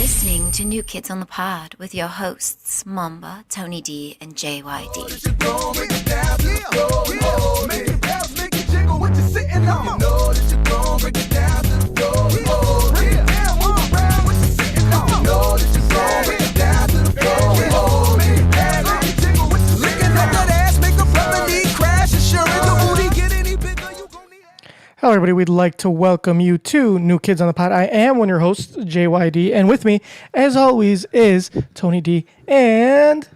listening to New Kids on the Pod with your hosts, Momba, Tony D, and JYD. Hello, everybody. We'd like to welcome you to New Kids on the Pod. I am one of your hosts, JYD, and with me, as always, is Tony D and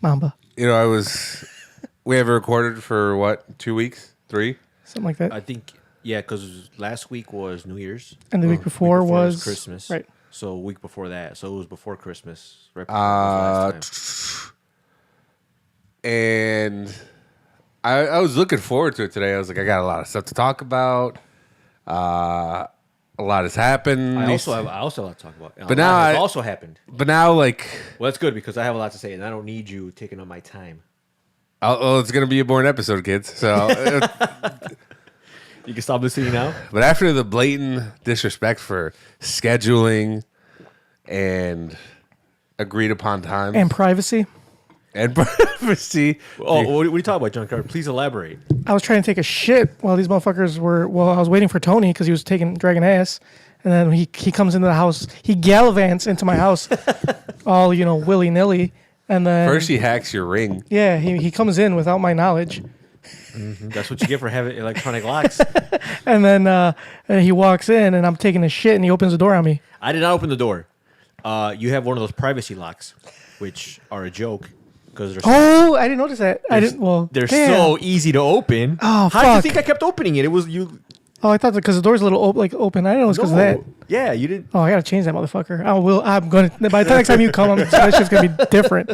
Momba. You know, we haven't recorded for what, 2 weeks? 3? Something like that. I think, yeah, because last week was New Year's. And the week before was Christmas. Right. So a week before that. So it was before Christmas. Right before last time. And I was looking forward to it today. I was like, I got a lot of stuff to talk about. A lot has happened. I also have a lot to talk about. But now it also happened. But now, like, well, that's good because I have a lot to say, and I don't need you taking up my time. it's gonna be a boring episode, kids. So You can stop listening now. But after the blatant disrespect for scheduling and agreed upon times And privacy. and privacy. Oh, what are you talking about, Junkyard? Please elaborate. I was trying to take a shit while these motherfuckers were. Well, I was waiting for Tony because he was dragging ass, and then he comes into the house. He gallivants into my house, all willy nilly, and then First, he hacks your ring. yeah, he comes in without my knowledge, That's what you get for having electronic locks. and then he walks in, and I'm taking a shit, and he opens the door on me. I did not open the door. You have one of those privacy locks, which are a joke. Because Oh, I didn't notice that. I didn't. Well, they're damn. so easy to open. Oh, How did you fuck. think I kept opening it? It was you. Oh, I thought because the door's a little open. I didn't know it was because of that. Yeah, you didn't. Oh, I gotta change that motherfucker. I'm gonna. By the next time you come, that shit's gonna be different.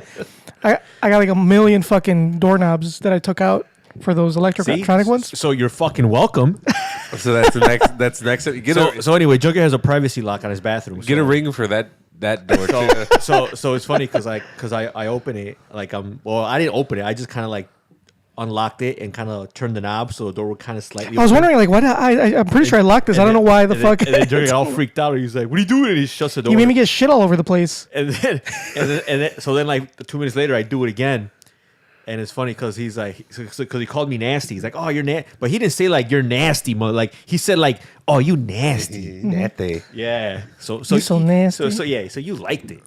I got like a million fucking doorknobs that I took out for those electronic ones. So you're fucking welcome. So that's the next. That's the next. So anyway, Joker has a privacy lock on his bathroom. Get a ring for that door. So it's funny because I open it like I didn't open it. I just kind of like unlocked it and kind of turned the knob so the door would kind of slightly. I was wondering like what I'm pretty sure I locked this. I don't know why the fuck. And then Joker got all freaked out. He's like, "What are you doing?" And he shuts the door. You made me get shit all over the place. And then so then like 2 minutes later I do it again. And it's funny because he's like, because he called me nasty. He's like, "Oh, you're nasty," but he didn't say like "you're nasty," like he said like, "Oh, you nasty." Nasty. Yeah. So You so nasty. So you liked it.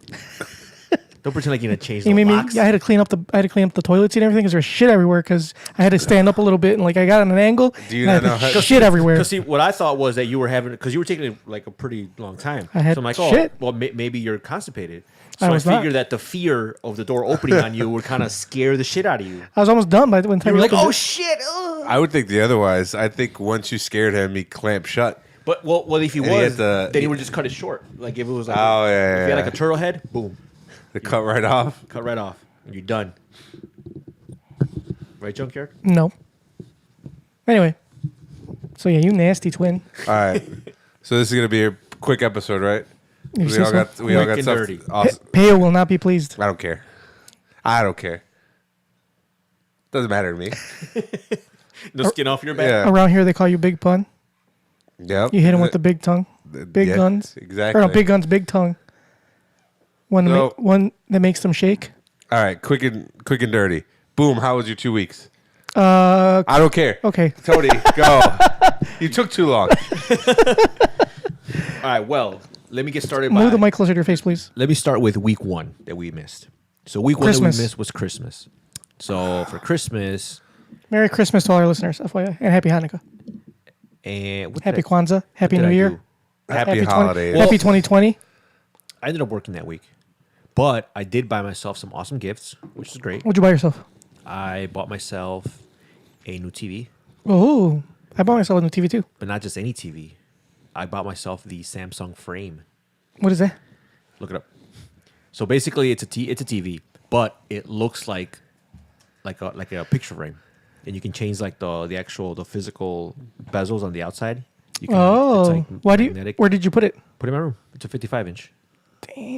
Don't pretend like you're gonna change He the made me. locks. I had to clean up the toilets and everything because there's shit everywhere. Because I had to stand up a little bit and like I got on an angle. Do you and I not know had how- shit everywhere? Because see, what I thought was that you were having, because you were taking like a pretty long time. I had so I'm like, shit. well, maybe you're constipated. I So I was not. figured that the fear of the door opening on you would kind of scare the shit out of you. I was almost done by the time You were like, opened oh it. shit. Ugh. I would think the otherwise. I think once you scared him, he clamped shut. But well, if he And he was, had then he would just cut it short. Like if it was like, Oh, yeah, if he yeah. had like a turtle head, boom, They cut right off. cut right off, and you're done. Right, Junkyard? No. Anyway, so yeah, you nasty twin. All right. So this is gonna be a quick episode, right? You We say all so? got Quick and stuff. dirty. Awesome. Peo will not be pleased. I don't care. I don't care. Doesn't matter to me. No skin off your back. Yeah. Around here, they call you Big Pun. Yep. You hit him with the big tongue, big Yeah, guns. exactly. Or no, big guns, big tongue. So- One that makes them shake. All right. Quick and dirty. Boom. How was your 2 weeks? I don't care. Okay. Tony, go. You took too long. All right. Well, let me get started. Move the mic closer to your face, please. Let me start with week 1 that we missed. So week 1 that Christmas. we missed was Christmas. So for Christmas, Merry Christmas to all our listeners, FYI, and Happy Hanukkah, and what Happy did I- Kwanzaa, Happy what did New I Year, do? Happy holidays. Happy 2020. I ended up working that week, but I did buy myself some awesome gifts, which is great. What'd you buy yourself? I bought myself a new TV, Oh, I bought myself a new TV too. but not just any TV. I bought myself the Samsung Frame. What is that? Look it up. So basically, it's a TV, but it looks like a picture frame, and you can change like the physical bezels on the outside. You can, Oh, it's like why do you? magnetic. Where did you put it? Put it in my room. It's a 55-inch.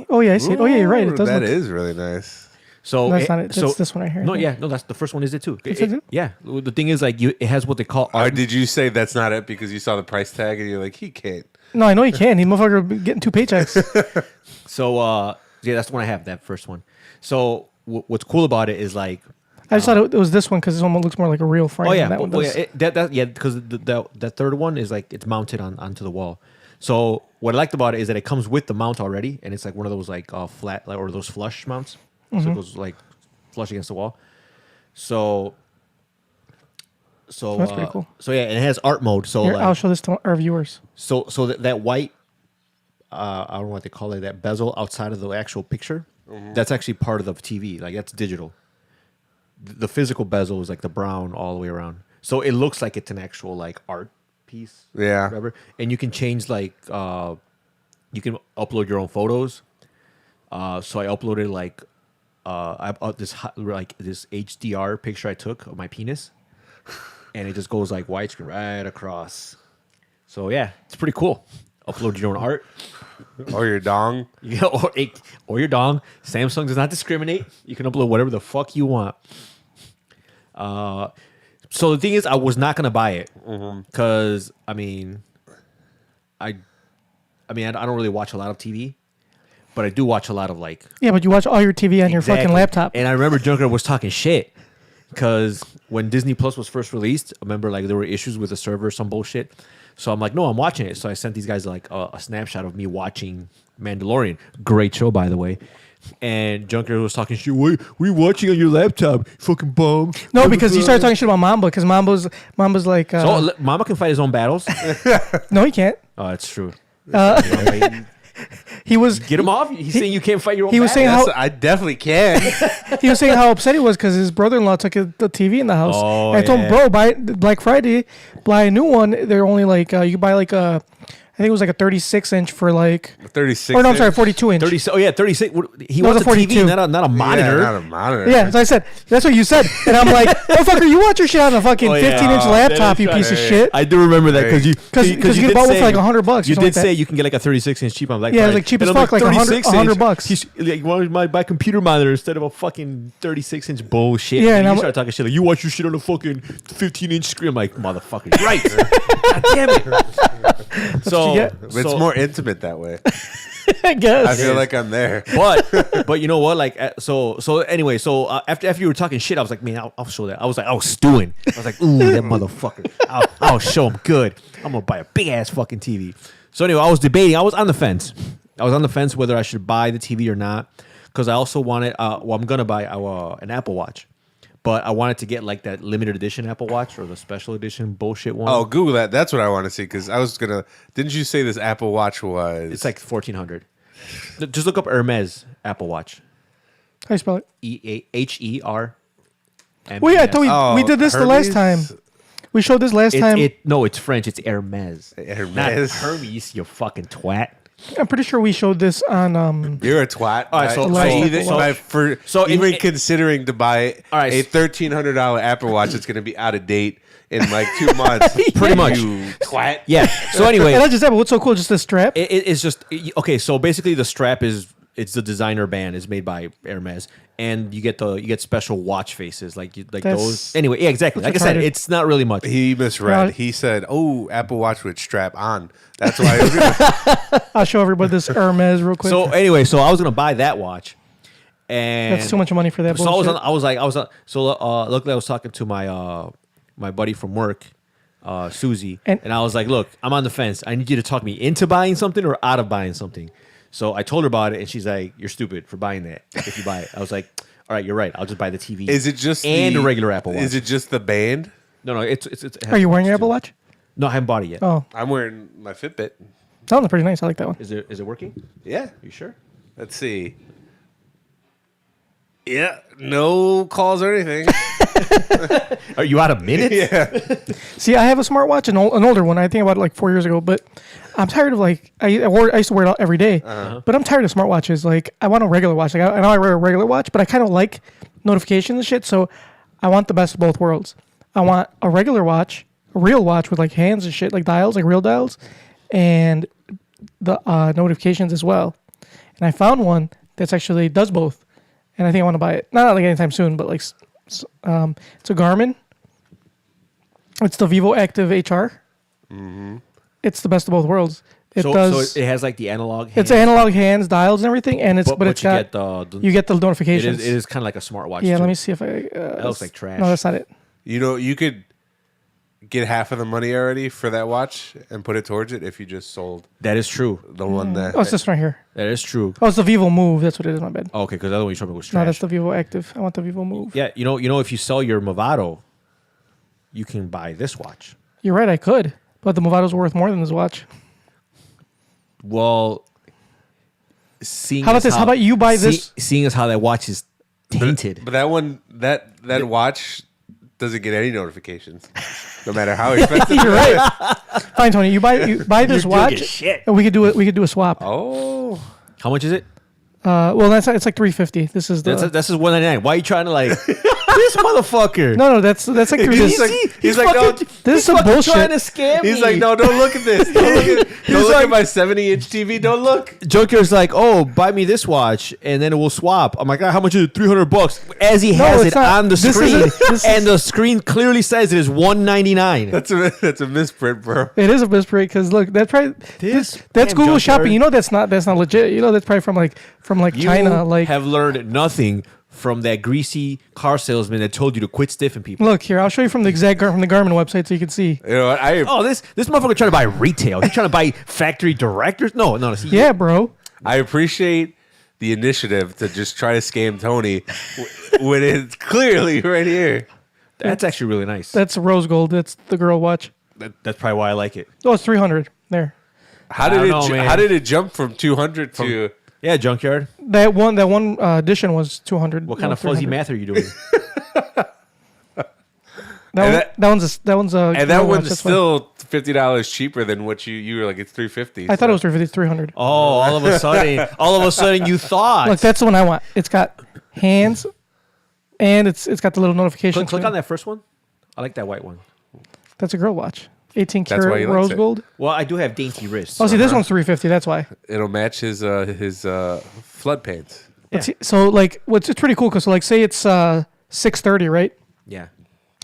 Oh yeah, I see it. Oh yeah, you're right. It does. That look, is really nice. So That's not it. That's this one right here. No, yeah, no, that's the first one. Is it too? Is it? Yeah. The thing is, like, it has what they call Or did you say that's not it because you saw the price tag and you're like, he can't? No, I know you can. He motherfucker be getting 2 paychecks. So yeah, that's the one I have. That first one. So what's cool about it is like. I just thought it was this one because this one looks more like a real frame. Oh yeah, than that one does. yeah, because that third one is like it's mounted onto the wall. So what I liked about it is that it comes with the mount already, and it's like one of those like flat or those flush mounts. So it goes like flush against the wall. So That's pretty cool. So yeah, and it has art mode. So Here, like, I'll show this to our viewers. so that white, I don't know what they call it, that bezel outside of the actual picture, that's actually part of the TV. Like that's digital. The physical bezel is like the brown all the way around. So it looks like it's an actual like art piece. Yeah. Whatever. And you can change like you can upload your own photos. So I uploaded like this HDR picture I took of my penis. And it just goes like widescreen right across. So yeah, it's pretty cool. Upload your own art. Or your dong. Yeah, or your dong. Samsung does not discriminate. You can upload whatever the fuck you want. So the thing is, I was not gonna buy it because I don't really watch a lot of TV, but I do watch a lot of like. Yeah, but you watch all your TV on your fucking Exactly. laptop. And I remember Junker was talking shit because when Disney Plus was first released, I remember like there were issues with the server, some bullshit. So I'm like, no, I'm watching it. So I sent these guys like a snapshot of me watching Mandalorian. Great show, by the way. And Junker was talking shit. What are you watching on your laptop? Fucking bum. No, because you started talking shit about Mamba because Mamba's like. So Mama can fight his own battles. No, he can't. Oh, that's true. He was. Get him off. He's saying you can't fight your own. He was saying battles. how I definitely can. he was saying how upset he was because his brother-in-law took the TV in the house. Oh, and I told him, bro, buy Black Friday, buy a new one. They're only like you can buy like a, I think it was like a 36-inch for like 36. or no, I'm sorry, 42-inch. 30. Oh yeah, 36. He No, wants the a TV, 42. not a monitor. Yeah, not a monitor. Yeah, as I said, that's what you said, and I'm like, motherfucker, you watch your shit on a fucking Oh, yeah. 15-inch Oh, laptop, that you is piece of right. shit. I do remember that because you you get bought one for like $100 or You something did like say that. you can get like a 36-inch cheap on Black Yeah, it was Friday. like cheap And as I'm fuck, like 36 $100. He's like, why don't you buy a computer monitor instead of a fucking 36-inch bullshit? Yeah, and and you I'm- start talking shit like you watch your shit on a fucking 15-inch screen. I'm like, motherfucker, you're right? God damn it! So, what you get. But it's more intimate that way. I guess. I feel like I'm there. but you know what? Like so anyway. So after you were talking shit, I was like, man, I'll show that. I was stewing. I was like, ooh, that motherfucker. I'll show him good. I'm gonna buy a big ass fucking TV. So anyway, I was debating. I was on the fence. Whether I should buy the TV or not because I also wanted. I'm gonna buy an Apple Watch. But I wanted to get like that limited edition Apple Watch or the special edition bullshit one. Oh, Google that. That's what I want to see because I was gonna. Didn't you say this Apple Watch was? It's like $1,400. Just look up Hermes Apple Watch. How do you spell it? Hermes. Well, yeah, I thought we did this the last time. Hermes? We showed this last time. No, it's French. It's Hermes. Hermes. Not Hermes, you fucking twat. I'm pretty sure we showed this on. You're a twat. All right, so- even considering to buy All right, a $1,300 Apple Watch, it's going to be out of date in like 2 months. Pretty much. You twat. Yeah. So anyway, And not just that, but what's so cool? Just the strap. it's just okay. So basically, the strap it's the designer band is made by Hermes, and you get special watch faces like That's- those. Anyway, yeah, exactly. Like that's I said, retarded. it's not really much. He misread. No. He said, "Oh, Apple Watch with strap on." That's why. I was gonna, I'll show everybody this Hermes real quick. So anyway, so I was gonna buy that watch, and That's too much money for that So bullshit. luckily I was talking to my buddy from work, Susie, And- and I was like, look, I'm on the fence. I need you to talk me into buying something or out of buying something. So I told her about it, and she's like, you're stupid for buying that if you buy it. I was like, all right, you're right. I'll just buy the TV. is it just and the, a regular Apple Watch? Is it just the band? No, it has Are you wearing your too. Apple Watch? No, I haven't bought it yet. Oh, I'm wearing my Fitbit. that one's pretty nice. I like that one. Is it working? Yeah. Are you sure? Let's see. Yeah. No calls or anything. Are you out of minutes? Yeah. See, I have a smartwatch, an older one. I think I bought it like 4 years ago, but I'm tired of like I used to wear it out every day, but I'm tired of smartwatches. Like I want a regular watch. Like I know I wear a regular watch, but I kind of like notifications and shit. So I want the best of both worlds. I want a regular watch, a real watch with like hands and shit, like dials, like real dials, and the notifications as well. And I found one that's actually does both, and I think I want to buy it. Not like anytime soon, but like it's a Garmin. It's the Vivo Active HR. It's the best of both worlds. It so does. it has like the analog. It's hands, analog hands, dials, and everything, and it's but it's you got you get the It notifications. is kind of like a smartwatch. Yeah, too. let me see if I. That looks like trash. No, that's not it. You know, you could get half of the money already for that watch and put it towards it if you just sold That is true. the one that. Oh, it's this one right here. That is true. Oh, it's the Vivo Move. That's what it is. My bad. Oh, okay, because the other one you showed me was trash. No, that's the Vivo Active. I want the Vivo Move. Yeah, you know, if you sell your Movado, you can buy this watch. You're right. I could, but the Movado's worth more than this watch. Well, seeing How about as this? How about you buy this? Seeing as how that watch is tainted. But that one, that watch doesn't get any notifications, no matter how expensive. You're right. Fine, Tony. You buy this You're doing watch, shit. and we could do it. We could do a swap. Oh, How much is it? Well, it's like $350. This is the. That's just $199. Why are you trying to like this motherfucker? No, that's like $350. he's like, no, This is some fucking bullshit. trying to scam me. he's like, no, don't look at this. Don't look at my 70-inch TV. Don't look. Junkyard's like, oh, buy me this watch, and then we'll swap. I'm like, how much is it? $300. As he has it's it not. on the This screen, isn't- and the screen clearly says it is $199. That's a misprint, bro. It is a misprint because look, that's probably that's damn Google junkyard. Shopping. You know that's not legit. You know that's probably from You China. Like, have learned nothing from that greasy car salesman that told you to quit stiffing people. look here, I'll show you from the from the Garmin website so you can see. You know what? Oh, this motherfucker trying to buy retail. He's trying to buy factory directors. No. Yeah, bro. I appreciate the initiative to just try to scam Tony when it's clearly right here. That's actually really nice. That's rose gold. That's the girl watch. That's probably why I like it. Oh, it's 300 there. How I did don't it? know, man. How did it jump from 200 to? Yeah, Junkyard. That one edition was 200. What kind of fuzzy 300. math are you doing? That one's a And girl that watch, one's that's why. still $50 cheaper than what you were like. It's $350. I thought it was 350, 300. Oh, all of a sudden you thought. Look, that's the one I want. It's got hands, and it's got the little notification. click screen. on that first one. I like that white one. That's a girl watch. 18 That's why karat he likes rose it. gold. Well, I do have dainty wrists. Oh, see, this one's 350. That's why. It'll match his flood pants. Let's see. So, like, it's pretty cool because, like, say it's 630, right? Yeah.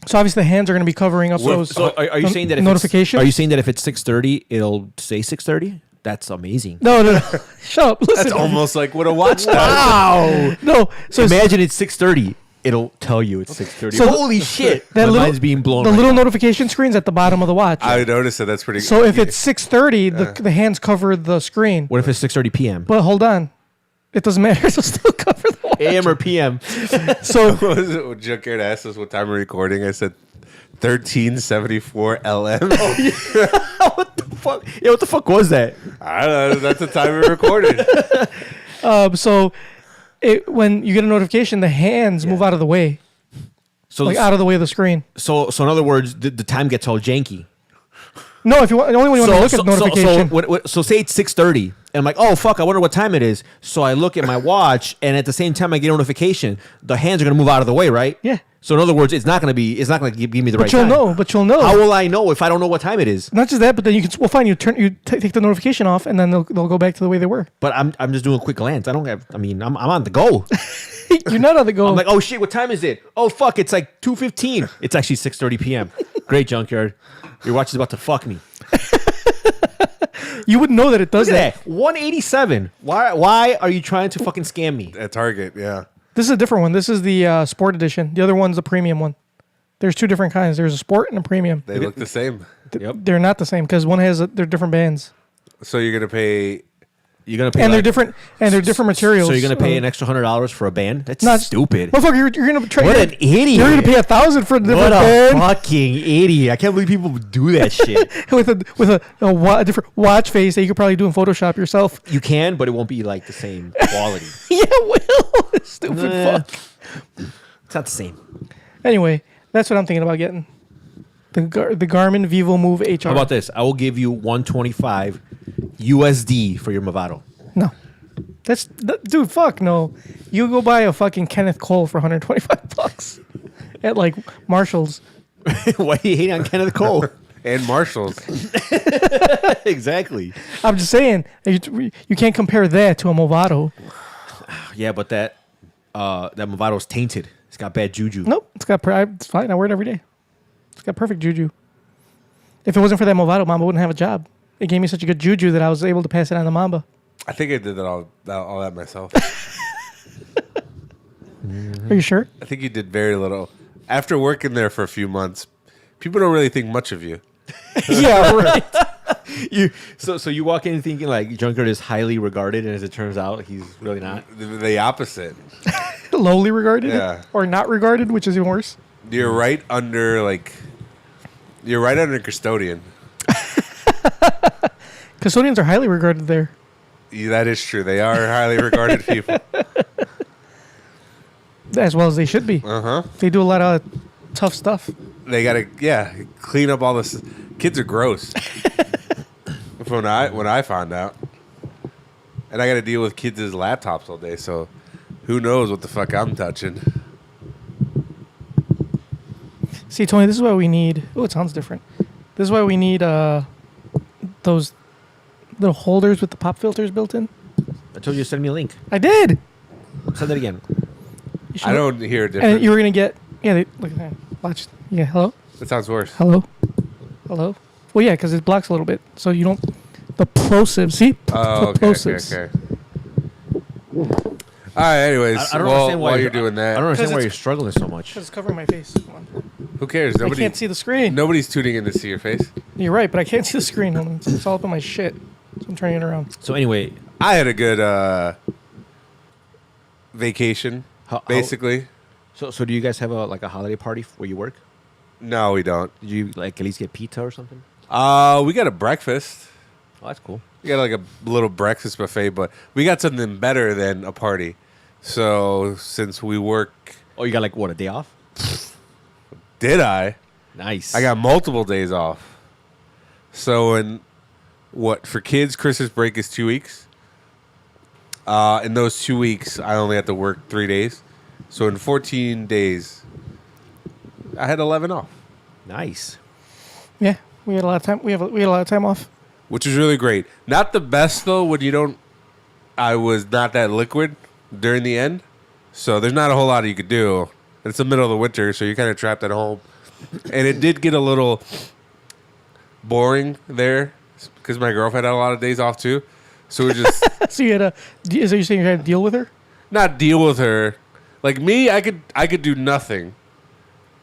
So obviously the hands are going to be covering up those. So are you saying that if notifications? Are you saying that if it's 6:30, it'll say 6:30? That's amazing. No. Shut up. Listen. That's almost like what a watch does. Wow. No. So Imagine it's 6:30. It'll tell you it's 6:30. So Holy shit! that My little, mind's being blown. The right little now. notification screen's at the bottom of the watch. I noticed that. That's pretty. So if it's 6:30, the hands cover the screen. What if it's 6:30 p.m.? But hold on, it doesn't matter. It'll still cover the watch. A.m. or p.m. So what was it when Junkyard asked us what time we're recording? I said 1374 LM. What the fuck? Yeah, what the fuck was that? I don't know. That's the time we recorded. so when you get a notification, the hands move out of the way, So like out of the way of the screen. So in other words, the time gets all janky. No, if you want, only when you want to look at the notification. So say it's 6:30, and I'm like, oh fuck, I wonder what time it is. So I look at my watch, and at the same time I get a notification, the hands are gonna move out of the way, right? Yeah. So in other words, it's not gonna give me the right But you'll time. know. But you'll know. How will I know if I don't know what time it is? Not just that, but then you can. Well, fine. You take the notification off, and then they'll go back to the way they were. But I'm just doing a quick glance. I don't have. I mean, I'm on the go. You're not on the go. I'm like, oh shit, what time is it? Oh fuck, it's like 2:15. It's actually 6:30 p.m. Great, Junkyard. Your watch is about to fuck me. you wouldn't know that it does Look at that. that. 187. Why are you trying to fucking scam me? At Target, yeah. This is a different one. This is the sport edition. The other one's the premium one. There's two different kinds. There's a sport and a premium. They look the same. Yep. They're not the same because one has they're different bands, So you're gonna pay. You're gonna pay. and like- they're different materials. So you're gonna pay an extra $100 for a band? That's Not stupid. Motherfucker, you're gonna try. What an idiot! You're gonna pay $1,000 for a different What a band fucking idiot! I can't believe people do that shit. with a different watch face that you could probably do in Photoshop yourself. You can, but it won't be like the same quality. Yeah, will. Stupid Nah. fuck. It's not the same. Anyway, that's what I'm thinking about getting. The Garmin Vivo Move HR. How about this? I will give you 125 USD for your Movado. No. Dude, fuck no. You go buy a fucking Kenneth Cole for $125 at like Marshall's. Why are you hating on Kenneth Cole? And Marshalls. Exactly. I'm just saying, you can't compare that to a Movado. Yeah, but that Movado's tainted. It's got bad juju. Nope, it's fine. I wear it every day. It's got perfect juju. If it wasn't for that Movado, Mama wouldn't have a job. it gave me such a good juju that I was able to pass it on to Momba. I think I did all that myself. Are you sure? I think you did very little. After working there for a few months, people don't really think much of you. Yeah, right. So you walk in thinking like Junkyard is highly regarded, and as it turns out, he's really not. The opposite. Lowly regarded, Yeah. or not regarded, which is even worse. You're right under custodian. Custodians are highly regarded there. Yeah, that is true. They are highly regarded people. As well as they should be. Uh-huh. They do a lot of tough stuff. They gotta clean up all this. Kids are gross. when I found out, and I got to deal with kids' laptops all day. So who knows what the fuck I'm touching? See, Tony, this is why we need... Oh, it sounds different. This is why we need those little holders with the pop filters built in. I told you to send me a link. I did! Send that again. You should- I don't hear it different. And you were going to get... Yeah, look at that. Watch. Yeah, hello? It sounds worse. Hello? Hello? Well, yeah, because it blocks a little bit. So you don't... The plosive. See? Oh, The okay, plosives. okay. All right, anyways, I don't understand why while you're doing I that, don't understand why it's- you're struggling so much. Because it's covering my face. Come on. who cares? I can't see the screen. Nobody's tuning in to see your face. You're right, but I can't see the screen. Hold on. It's all up on my shit. So I'm turning it around. So anyway, I had a good vacation, How- basically. so do you guys have a holiday party where you work? No, we don't. Did you like at least get pizza or something? We got a breakfast. Oh, that's cool. We got like a little breakfast buffet, but we got something better than a party. So since we work, Oh, you got like what, a day off? did I? Nice. I got multiple days off. So for kids, Christmas break is 2 weeks. In those 2 weeks, I only had to work 3 days. So in 14 days, I had 11 off, nice. Yeah, we had a lot of time. We had a lot of time off. which is really great. Not the best though when you don't. I was not that liquid during the end, so there's not a whole lot you could do. It's the middle of the winter, so you're kind of trapped at home, and it did get a little boring there because my girlfriend had a lot of days off too. So we just So you had a... Is that you saying you had to deal with her? not deal with her. Like me, I could do nothing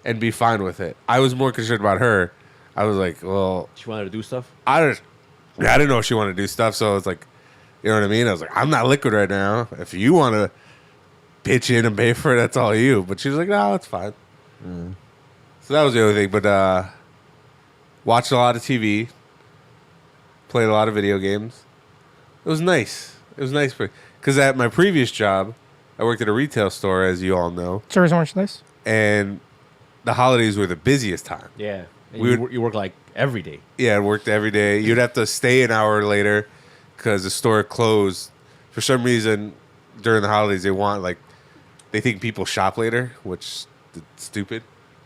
and be fine with it. I was more concerned about her. I was like, well, She wanted to do stuff. I didn't know if she wanted to do stuff, so it's like, you know what I mean? I was like, I'm not liquid right now. If you want to pitch in and pay for it, that's all you. But she was like, no, it's fine. So that was the other thing. But watched a lot of TV, played a lot of video games. It was nice. It was nice because at my previous job, I worked at a retail store, as you all know, Service and merchandise? and the holidays were the busiest time. Yeah. And We you work like every day. Yeah, I worked every day. You'd have to stay an hour later because the store closed. For some reason, during the holidays, they think people shop later, which is stupid.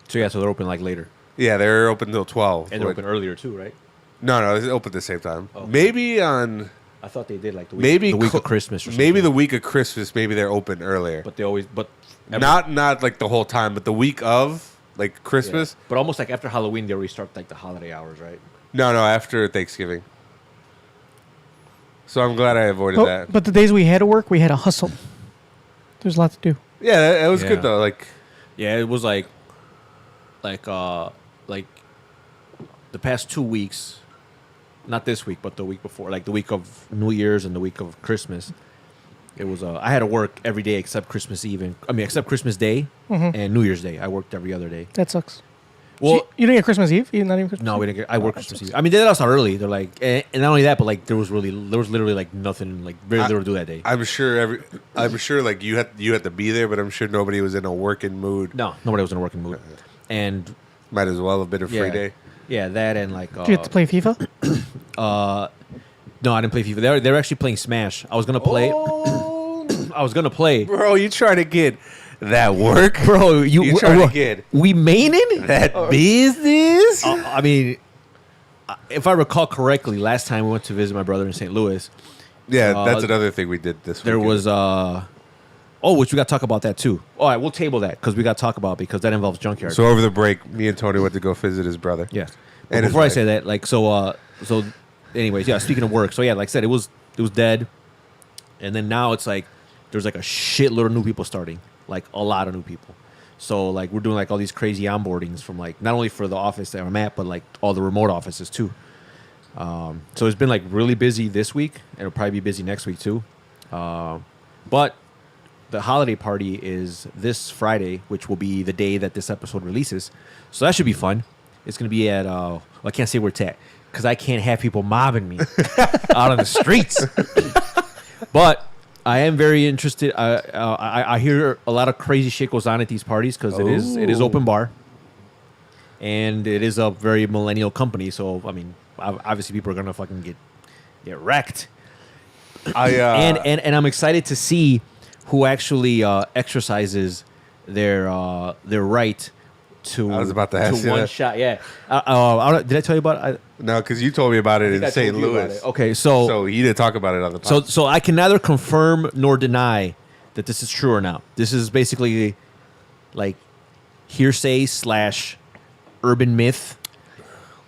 So yeah, so they're open like later, Yeah, they're open till 12. and they're which- open earlier too, right? No, it's open at the same time. Oh. Maybe on I thought they did like the week of Christmas or something. maybe the week of Christmas. Maybe they're open earlier. But they always Not like the whole time, but the week of like Christmas. Yeah. But almost like after Halloween, they already start like the holiday hours, right? No, after Thanksgiving. So I'm glad I avoided that. But the days we had to work, we had to hustle. There's a lot to do. Yeah, that was Yeah. good though. Like, Yeah, it was like the past 2 weeks, not this week, but the week before, like the week of New Year's and the week of Christmas. It was I had to work every day except Christmas Eve except Christmas Day and New Year's Day. I worked every other day. That sucks. Well, So you didn't get Christmas Eve? You not even Christmas no, Eve? we didn't get. I worked Christmas Eve. I mean, they let us out early. They're like, and not only that, but like there was literally like nothing, like very little to do that day. I'm sure like you had to be there, but I'm sure nobody was in a working mood. No, nobody was in a working mood, and Might as well have been a free yeah, day. yeah, that and like. Did you get to play FIFA? No, I didn't play FIFA. They were actually playing Smash. I was gonna play. I was gonna play. Bro, you trying to get that work? Bro, You trying to get we maining? that business? I mean, if I recall correctly, last time we went to visit my brother in St. Louis, Yeah, that's another thing we did this week. there was which we got to talk about that too. All right, we'll table that because we got to talk about because that involves junkyard. So over the break, me and Tony went to go visit his brother. yes. And But before I his say that, like so anyways, yeah. Speaking of work, so yeah, like I said, it was dead, and then now it's like there's like a shitload of new people starting, like a lot of new people. So like we're doing like all these crazy onboardings from like not only for the office that I'm at, but like all the remote offices too. So it's been like really busy this week, and it'll probably be busy next week too. But the holiday party is this Friday, which will be the day that this episode releases. So that should be fun. It's going to be at, well, I can't say where it's at because I can't have people mobbing me out on the streets. But I am very interested. I hear a lot of crazy shit goes on at these parties because it is open bar. And it is a very millennial company. So, I mean, obviously people are going to fucking get wrecked. And I'm excited to see who actually exercises their right to. I was about to ask you one that. shot. Yeah. Did I tell you about it? No, because you told me about it I in told St. you about Louis. it. Okay, so he didn't talk about it on the podcast. so I can neither confirm nor deny that this is true or not. This is basically like hearsay / urban myth,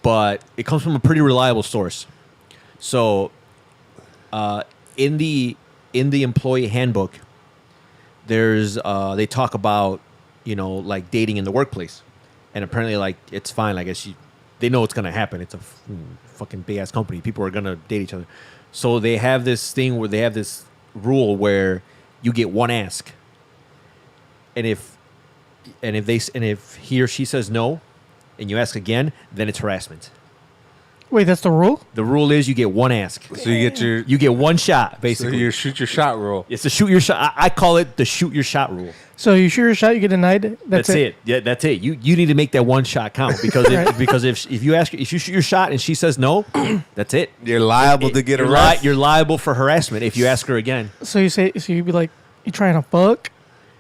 but it comes from a pretty reliable source. So, in the employee handbook, there's they talk about like dating in the workplace, and apparently like it's fine. I guess they know it's gonna happen. It's a fucking big ass company. People are gonna date each other, so they have this thing where they have this rule where you get one ask, and if he or she says no, and you ask again, then it's harassment. Wait, that's the rule? The rule is you get one ask. So you get one shot, so basically. you shoot your shot rule. It's the shoot your shot. I call it the shoot your shot rule. So you shoot your shot, you get denied. That's it. Yeah, that's it. You need to make that one shot count because if you shoot your shot and she says no, that's it. You're liable to get arrested. You're liable for harassment if you ask her again. So you'd be like, you trying to fuck?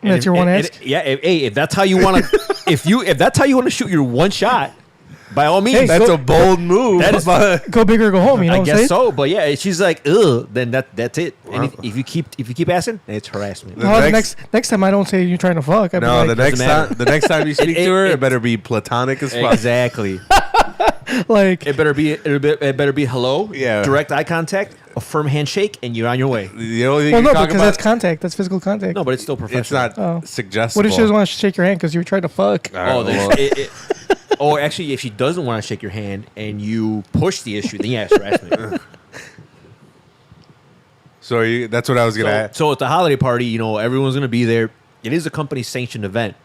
And that's your one ask? If that's how you want to, if that's how you want to shoot your one shot, by all means, Hey, That's a bold move. That is- Go big or go home. You know I what I'm guess saying? so. But yeah, she's like, ugh, then that's it. And if you keep asking, then it's harassment. The No, next- next time I don't say you're trying to fuck. I'd be No, like, the next time you speak to her, it better be platonic as fuck. Exactly. like It better be hello. Yeah. Direct eye contact, a firm handshake, and you're on your way. The only thing well, you no, talk because about, that's contact. That's physical contact. No, but it's still professional. it's not suggestible. What if she doesn't want to shake your hand because you were trying to fuck? All right, Oh, well, or actually, if she doesn't want to shake your hand and you push the issue, then yeah, it's harassment. so that's what I was gonna ask. So at the holiday party, everyone's gonna be there. It is a company sanctioned event,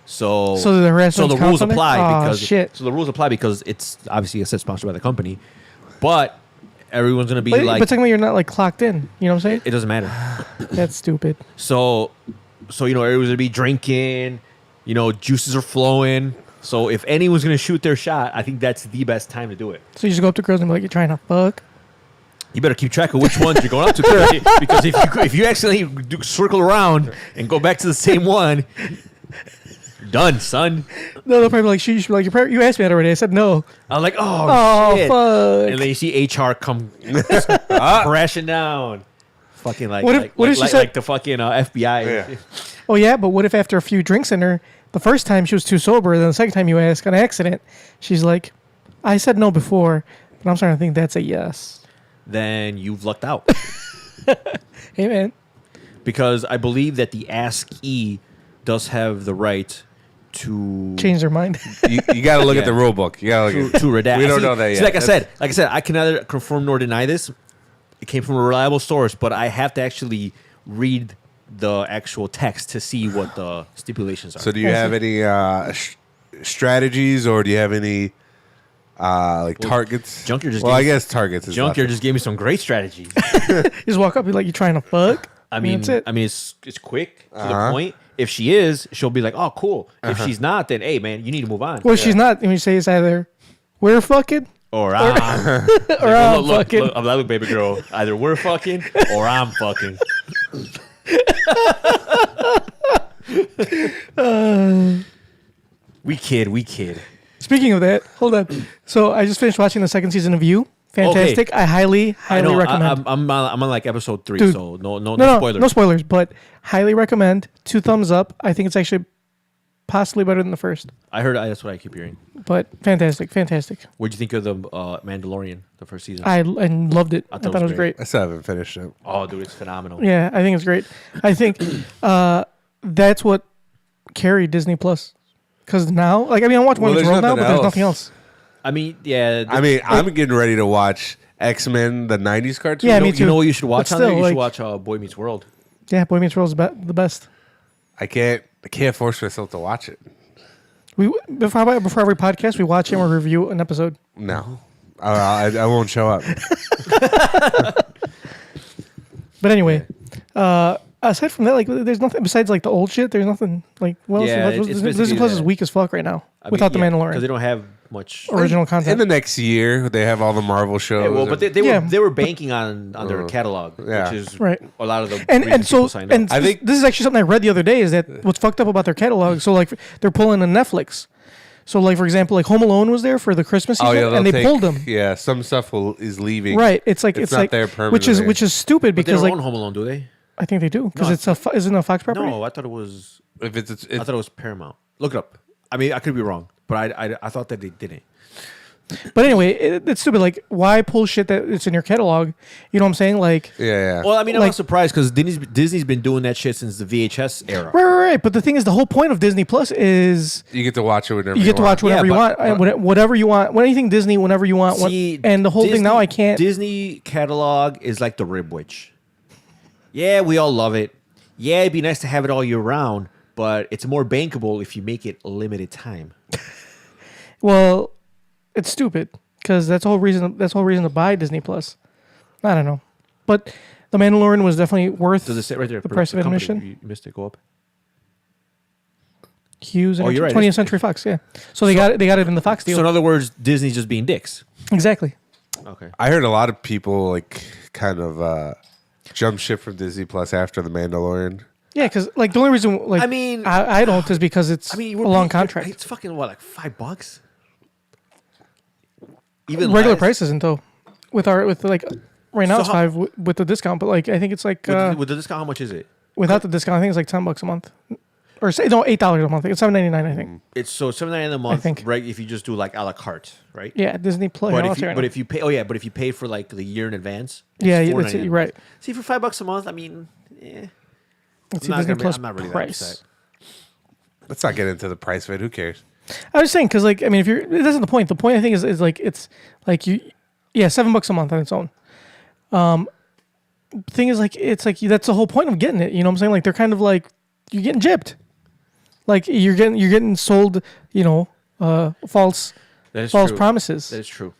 so the harassment so the rules counts on it? apply Aw, because shit. so the rules apply because it's obviously a set sponsored by the company, but everyone's gonna be But technically you're not like clocked in. You know what I'm saying? it doesn't matter. That's stupid. So everyone's gonna be drinking, juices are flowing. So if anyone's gonna shoot their shot, I think that's the best time to do it. So you just go up to girls and be like, you're trying to fuck? You better keep track of which ones you're going up to because if you accidentally circle around and go back to the same one, done, son. No, they'll probably be like, she should be like, you asked me that already. I said no. I'm like, oh shit. Fuck. And then you see HR come crashing down. Fucking like, What if she said- like the fucking FBI. Yeah. Oh, yeah, but what if after a few drinks in her, the first time she was too sober, then the second time you ask on accident, she's like, I said no before, but I'm starting to think that's a yes. Then you've lucked out. Hey, man. Because I believe that the askee does have the right to Change their mind. You got to look Yeah. at the rule book. You got to look at to redact. We don't See, know that yet. see, like I said, I can neither confirm nor deny this. It came from a reliable source, but I have to actually read the actual text to see what the stipulations are. So do you have any strategies or do you have any targets? Junkier just well, gave I me- guess targets is Junkier not- just gave me some great strategies. You just walk up, be like, you trying to fuck? That's it. It's quick to the Uh-huh. point. If she is, she'll be like, "Oh, cool." If she's not, then hey, man, you need to move on. Well, she's not. When you say it's either we're fucking Or I'm, or I'm fucking. look, baby girl. Either we're fucking or I'm fucking. We kid. Speaking of that, hold on. So I just finished watching the second season of You. Fantastic. I highly I know. recommend. I'm on like episode 3, Dude. so no no spoilers. No spoilers, but highly recommend. 2 thumbs up. I think it's actually possibly better than the first. I heard that's what I keep hearing. But fantastic. What'd you think of the Mandalorian, the first season? I loved it. I thought it was great. I still haven't finished it. Oh, dude, it's phenomenal. Yeah, I think it's great. I think that's what carried Disney Plus. Because now, like, I mean, I watch Women's there's World now, nothing but there's else. nothing else. I mean, yeah. I'm getting ready to watch X-Men, the 90s cartoon. Yeah, you know, me too. You know what you should watch But on there? still, You should like- watch Boy Meets World. Yeah, Boy Meets World is the best. I can't force myself to watch it. Before every podcast, we watch it and we review an episode. No. I won't show up. But anyway, aside from that, like, there's nothing besides like the old shit. There's nothing like Yeah, it's Disney basically Plus is that. weak as fuck right now without the because Mandalorian they don't have much. original In content. the next year, they have all the Marvel shows. Yeah, well, but they Yeah. were banking on their catalog, Yeah. which is Right. a lot of the and reasons so people signed up. and I think- this is actually something I read the other day is that what's fucked up about their catalog. So like they're pulling a Netflix. So like for example, like Home Alone was there for the Christmas season, they'll and they take- pulled them. Yeah, some stuff is leaving. Right, it's like It's not like there which is permanently. stupid But they because don't like own Home Alone, do they? I think they do because No, it's isn't it a Fox property? No, I thought it was. If it's I thought it was Paramount. Look it up. I mean, I could be wrong, but I thought that they didn't. But anyway, it's stupid. Like, why pull shit that it's in your catalog? You know what I'm saying? Like, yeah. Well, I mean, I'm Like- not surprised because Disney's been doing that shit since the VHS era. right. But the thing is, the whole point of Disney Plus is You get to watch it whenever you get to watch whatever Yeah, you but- want, whatever you want, anything Disney, whenever you want. See, and the whole thing now, I can't. Disney catalog is like the rib witch. Yeah, we all love it. Yeah, it'd be nice to have it all year round, but it's more bankable if you make it a limited time. Well, it's stupid because that's the whole reason. That's the whole reason to buy Disney Plus. I don't know, but The Mandalorian was definitely worth Does it say right there? the price of company? admission. You missed it. Go up. Hughes and Oh, you're right. 20th Century Fox. Yeah, so they got it. They got it in the Fox deal. So in other words, Disney's just being dicks. Exactly. Okay. I heard a lot of people like kind of jump ship from Disney Plus after the Mandalorian. Yeah, because like the only reason, like I mean- I don't is because it's I mean, a long contract. It's fucking what, like $5? Even Regular less? price isn't though. With like right now So it's how- 5 with the discount, but like I think it's like With the discount, how much is it? without the discount, I think it's like $10 a month, or say no $8 a month. It's $7.99, I think. It's so $7.99 a month, think. right? If you just do like a la carte, right? Yeah, Disney Plus. But I'll if tell you, you but right if you pay, but if you pay for like the year in advance, Yeah, it's yeah, that's it, $4.99 you're right. See, for $5 a month, I mean, now. I'm Let's see not Disney gonna be- Plus I'm not really that price. upset. Let's not get into the price of it. Who cares? I was saying because like I mean if you're it isn't the point. The point I think is like it's like you yeah $7 a month on its own. Thing is like it's like that's the whole point of getting it. You know what I'm saying? Like they're kind of like you're getting gypped. Like you're getting sold. You know, false That is false true. promises. That is true.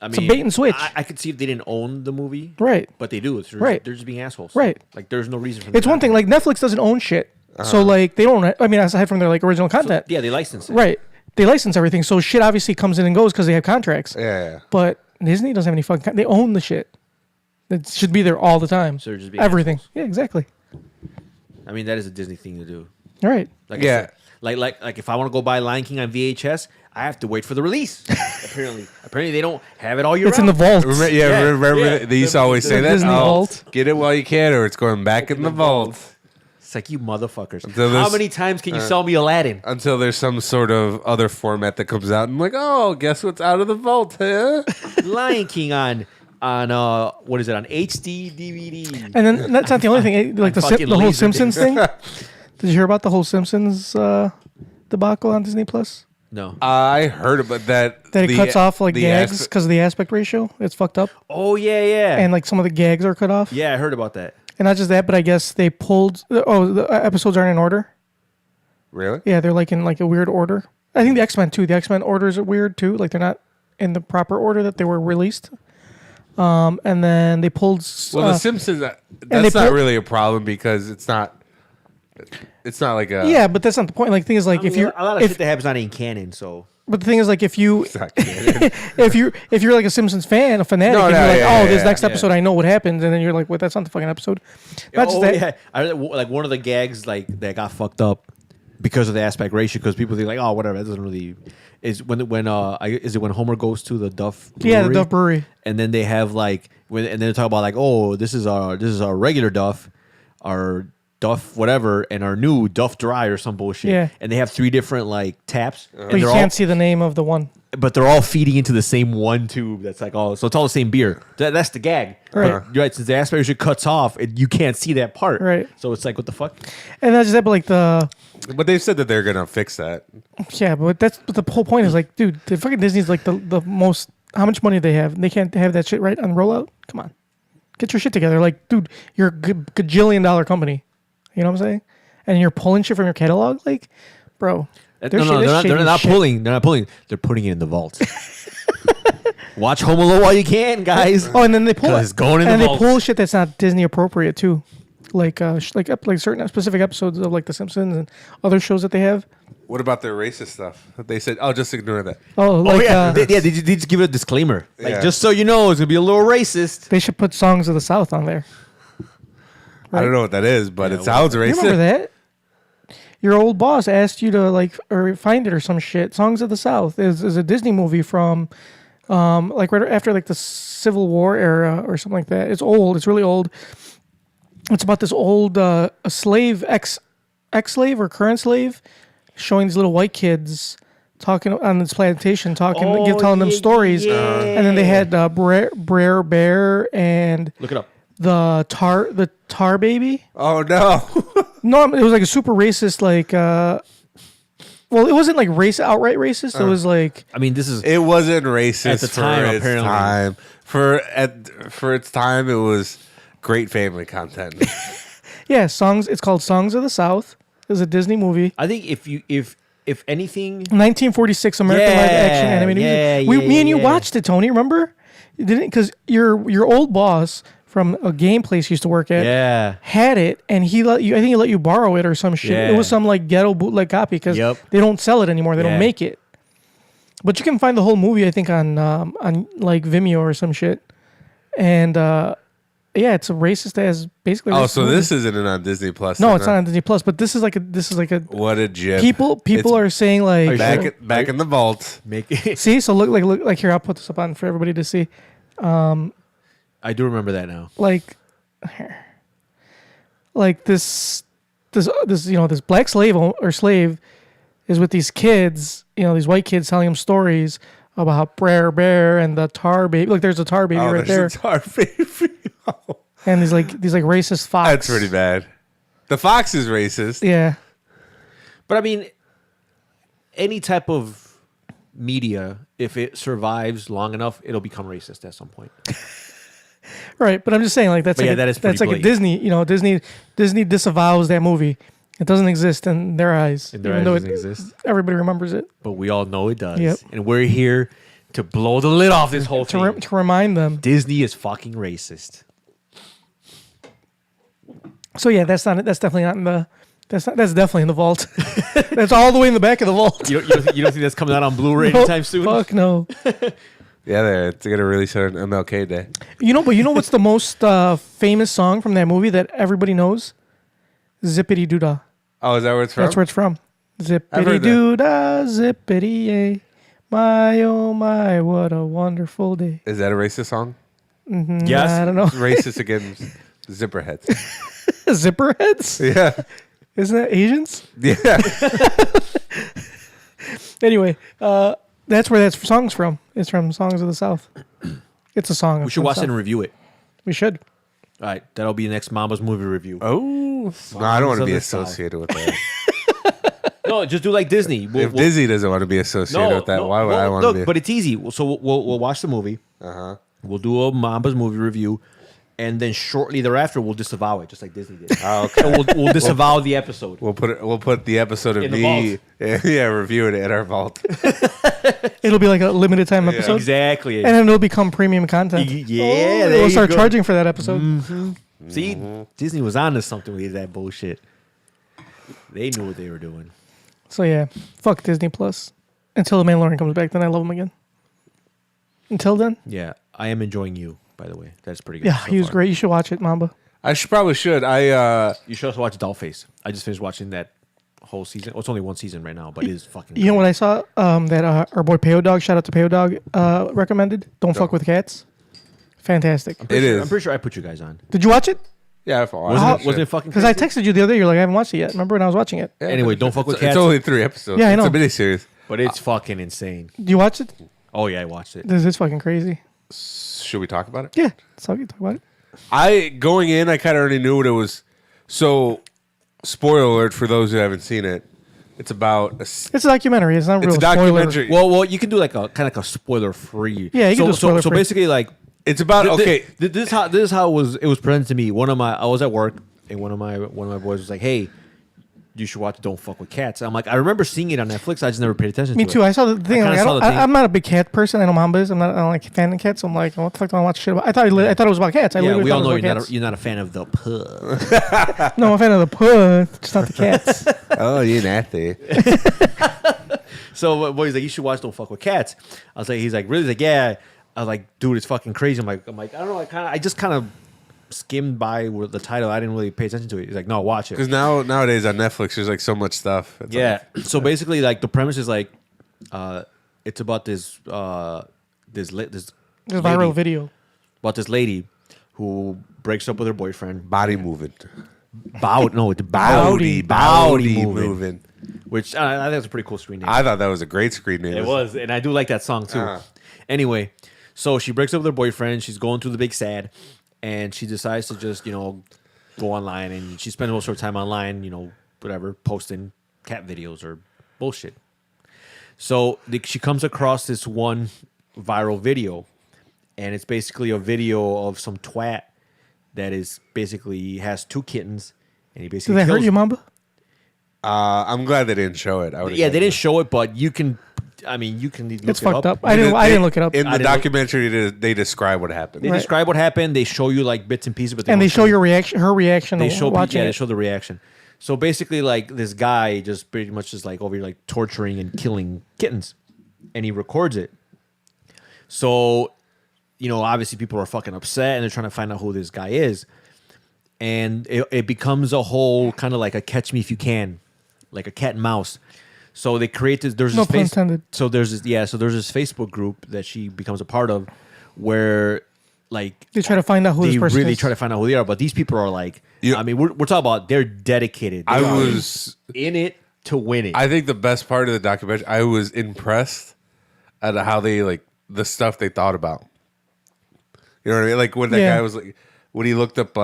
I It's a bait and switch. I could see if they didn't own the movie, Right. But they do. Right. They're just being assholes. Right. Like there's no reason for them It's to one not thing own it. like Netflix doesn't own shit, so like they don't. I mean, aside from their like original content, Yeah, they license it. right? They license everything, so shit obviously comes in and goes because they have contracts. Yeah. But Disney doesn't have any fucking. They own the shit. It should be there all the time. So they're just being everything. assholes. Yeah, exactly. I mean, that is a Disney thing to do. All right. Like I Yeah. said, like if I want to go buy Lion King on VHS, I have to wait for the release. apparently they don't have it all year It's in the round. vault. Remember they used to always say The that. Disney vault. Get it while you can, or it's going back in the vault. It's like you motherfuckers. Until How this- many times can you sell me Aladdin? Until there's some sort of other format that comes out, and I'm like, oh, guess what's out of the vault, huh? Lion King on what is it on HD DVD? And then that's not the only thing. Like fucking the whole laser Simpsons thing. Did you hear about the whole Simpsons debacle on Disney Plus? No. I heard about that. That it cuts off like the gags aspe- because of the aspect ratio. It's fucked up, Oh yeah. and like some of the gags are cut off. Yeah, I heard about that. And not just that, but I guess they pulled. Oh, the episodes aren't in order. Really? Yeah, they're like in like a weird order. I think the X-Men too. The X-Men orders are weird too. Like they're not in the proper order that they were released. And then they pulled. Well, The Simpsons. they That's not pull- really a problem because it's not. It's not like a. yeah, but that's not the point. Like, the thing is, like, if you're, a lot of if, shit that happens not in canon, so but the thing is, like, if you, It's not canon. if you're like a Simpsons fan, a fanatic, No, and no, you're like, yeah, oh, yeah, this yeah, next episode, I know what happens, and then you're like, wait, that's not the fucking episode. Not just that. yeah. I heard that, like one of the gags like that got fucked up because of the aspect ratio because people think like, oh, whatever, that doesn't really. Is when is it when Homer goes to the Duff Brewery? Yeah, the Duff Brewery. And then they have like and then they talk about like, oh, this is our regular Duff, our Duff whatever and our new Duff Dry or some bullshit. Yeah. And they have 3 different like taps. And But you they're can't see the name of the one. but they're all feeding into the same one tube. That's like all. So it's all the same beer. That's the gag. Right. But, right. Since the aspiration cuts off, you can't see that part. Right. So it's like, what the fuck? And that's just that, but like But they've said that they're gonna fix that. yeah, but the whole point is like, dude, the fucking Disney's like the most. How much money do they have? They can't have that shit right on rollout. Come on, get your shit together. Like, dude, you're a gajillion-dollar company. You know what I'm saying? And you're pulling shit from your catalog, like, bro. No, they're not pulling. They're not pulling. They're putting it in the vault. Watch Home Alone while you can, guys. Oh, and then they pull 'Cause it's going in and the they vault. pull shit that's not Disney appropriate too, like certain specific episodes of like The Simpsons and other shows that they have. What about their racist stuff? They said, "Oh, just ignore that." Oh, like They just give it a disclaimer. Like, Yeah. just so you know, it's gonna be a little racist. they should put Songs of the South on there. I don't know what that is, but Yeah, it sounds You racist. remember that? Your old boss asked you to like or find it or some shit. Songs of the South is a Disney movie from like right after like the Civil War era or something like that. It's old. It's really old. It's about this old a slave ex-slave or current slave showing these little white kids talking on this plantation, telling them stories. And then they had Brer Bear and Look it up. the tar baby. Oh no! No, it was like a super racist, like, well, it wasn't like outright racist. It was like, I mean, this is It wasn't racist At the time, for its apparently. time. For its time, it was great family content. yeah, songs. It's called Songs of the South. It was a Disney movie. I think if anything, 1946 American live action animated music. Me and you watched it, Tony. Remember? You didn't because your old boss from a game place you used to work at yeah, had it, and he let you. I think he let you borrow it or some shit. Yeah. It was some like ghetto bootleg copy because Yep. they don't sell it anymore. They Yeah. don't make it. But you can find the whole movie, I think, on like Vimeo or some shit. And yeah, it's a racist as basically. Oh, racist so movie. this isn't on Disney Plus? No, then, it's huh? not on Disney Plus. But this is like a What a jib! people It's are saying like back in the vault. make it. see. So look like here. I'll put this up on for everybody to see. I do remember that now. Like here. Like this this black slave or slave is with these kids, these white kids telling him stories about Brer Bear and the tar baby. Look, there's a tar baby Oh, right there. there's a tar baby. And these racist fox. That's pretty bad. The fox is racist. Yeah. But I mean, any type of media, if it survives long enough, it'll become racist at some point. Right, but I'm just saying, like that's But like yeah, that is that's like pretty a Disney. Disney disavows that movie. It doesn't exist in their eyes. In their even eyes, though it doesn't exist. Everybody remembers it. But we all know it does. Yep. And we're here to blow the lid off this whole thing. To remind them. Disney is fucking racist. So yeah, that's definitely not in the. That's definitely in the vault. That's all the way in the back of the vault. You don't think that's coming out on Blu-ray Nope, anytime soon? Fuck no. Yeah, they're gonna release it on MLK Day. But you know what's the most famous song from that movie that everybody knows? Zippity doo dah. Oh, is that where it's from? That's where it's from. I've Zippity heard that. doo dah, zippity yay. My oh my, what a wonderful day. Is that a racist song? Yes. I don't know. Racist against zipperheads. Zipperheads? Yeah, Isn't that Asians? yeah. Anyway, that's where that song's from. It's from Songs of the South. It's a song. We should watch it and review it. We should. All right, that'll be the next Mamba's movie review. Oh, no, I don't want to of be the South. associated with that. No, just do like Disney. If Disney doesn't want to be associated with that, why would I want to be? But it's easy. So we'll watch the movie. We'll do a Mamba's movie review, and then shortly thereafter we'll disavow it, just like Disney did. Oh, okay. And we'll disavow the episode. We'll put the episode of In the me, reviewing it in our vault. It'll be like a limited time episode. Exactly. And then it'll become premium content. Yeah, Oh, there we'll you start go. charging for that episode. See, Disney was on to something with that bullshit. They knew what they were doing. So yeah, fuck Disney Plus. Until the Mandalorian comes back, then I love him again. Until then, Yeah, I am enjoying you. By the way, that's pretty good. yeah, so he was far. great. You should watch it, Mamba. I probably should. You should also watch Dollface. I just finished watching that whole season. Well, it's only one season right now, but it is fucking. You know what great. I saw? That our boy Peo Dog, shout out to Peo Dog, recommended. Don't fuck with cats. Fantastic. It is. I'm pretty sure I put you guys on. Did you watch it? Yeah, I follow. Wasn't it fucking Because I crazy? texted you the other day. You're like, I haven't watched it yet. Remember when I was watching it? Anyway, don't fuck with It's cats. only 3 episodes. Yeah, I know. It's a miniseries. But it's fucking insane. Do you watch it? Oh yeah, I watched it. This is fucking crazy. Should we talk about it? Yeah. So you talk about it. Going in, I kind of already knew what it was. So, spoiler alert for those who haven't seen it. It's about It's a documentary. It's not real it's a spoiler. documentary. Well, you can do like a kind of like a spoiler free. Yeah, you can do so spoiler-free. basically, like It's about This is how it was presented to me. I was at work and one of my boys was like, "Hey, you should watch Don't Fuck with Cats." I'm like, I remember seeing it on Netflix. I just never paid attention. Me to too. It. I saw the thing. kinda Like, saw the thing. I'm not a big cat person. I know Momba is. I don't like a fan of cats. So I'm like, what the fuck do I watch shit about? I thought it was about cats. I Yeah, literally we all thought know it was about cats. you're not a fan of the pug. No, I'm a fan of the pug, just not the cats. oh, you're nasty. So boy, he's like, you should watch Don't Fuck with Cats. I was like, he's like, really? He's like, yeah. I was like, dude, it's fucking crazy. I'm like, I don't know. I just kind of skimmed by with the title. I didn't really pay attention to it. He's like, no, watch it. Because nowadays on Netflix, there's like so much stuff. It's Yeah. like- So basically, like the premise is like, it's about this This lady, viral video. about this lady who breaks up with her boyfriend. body moving. It's Bowdy Bowdy moving. which I think that's a pretty cool screen name. I thought that was a great screen name. It was, and I do like that song too. Uh-huh. Anyway, so she breaks up with her boyfriend. She's going through the big sad, and she decides to just go online, and she spends most of her time online, whatever, posting cat videos or bullshit. So she comes across this one viral video, and it's basically a video of some twat that is basically has 2 kittens, and he Did basically that hurt kills you, them. Mamba? I'm glad they didn't show it. Yeah, they didn't show it, but you can. I mean, you can. Look It's it fucked up. I I didn't look it up. In I the didn't look- documentary, they describe what happened. They Right. describe what happened. They show you like bits and pieces, but And don't they show your reaction, her reaction. They to show watching they it. show the reaction. So basically, like this guy just pretty much is like over here, like torturing and killing kittens, and he records it. So, obviously people are fucking upset and they're trying to find out who this guy is, and it becomes a whole kind of like a catch me if you can, like a cat and mouse. So they create this. There's No this pun intended. So there's this. So there's this Facebook group that she becomes a part of, where like They try to find out who they this person really is. try to find out who they are. But these people are like, Yeah. I mean, we're talking about they're dedicated. They I are was. in it to win it. I think the best part of the documentary, I was impressed at how they like the stuff they thought about. You know what I mean? Like when that Yeah. guy was like, when he looked up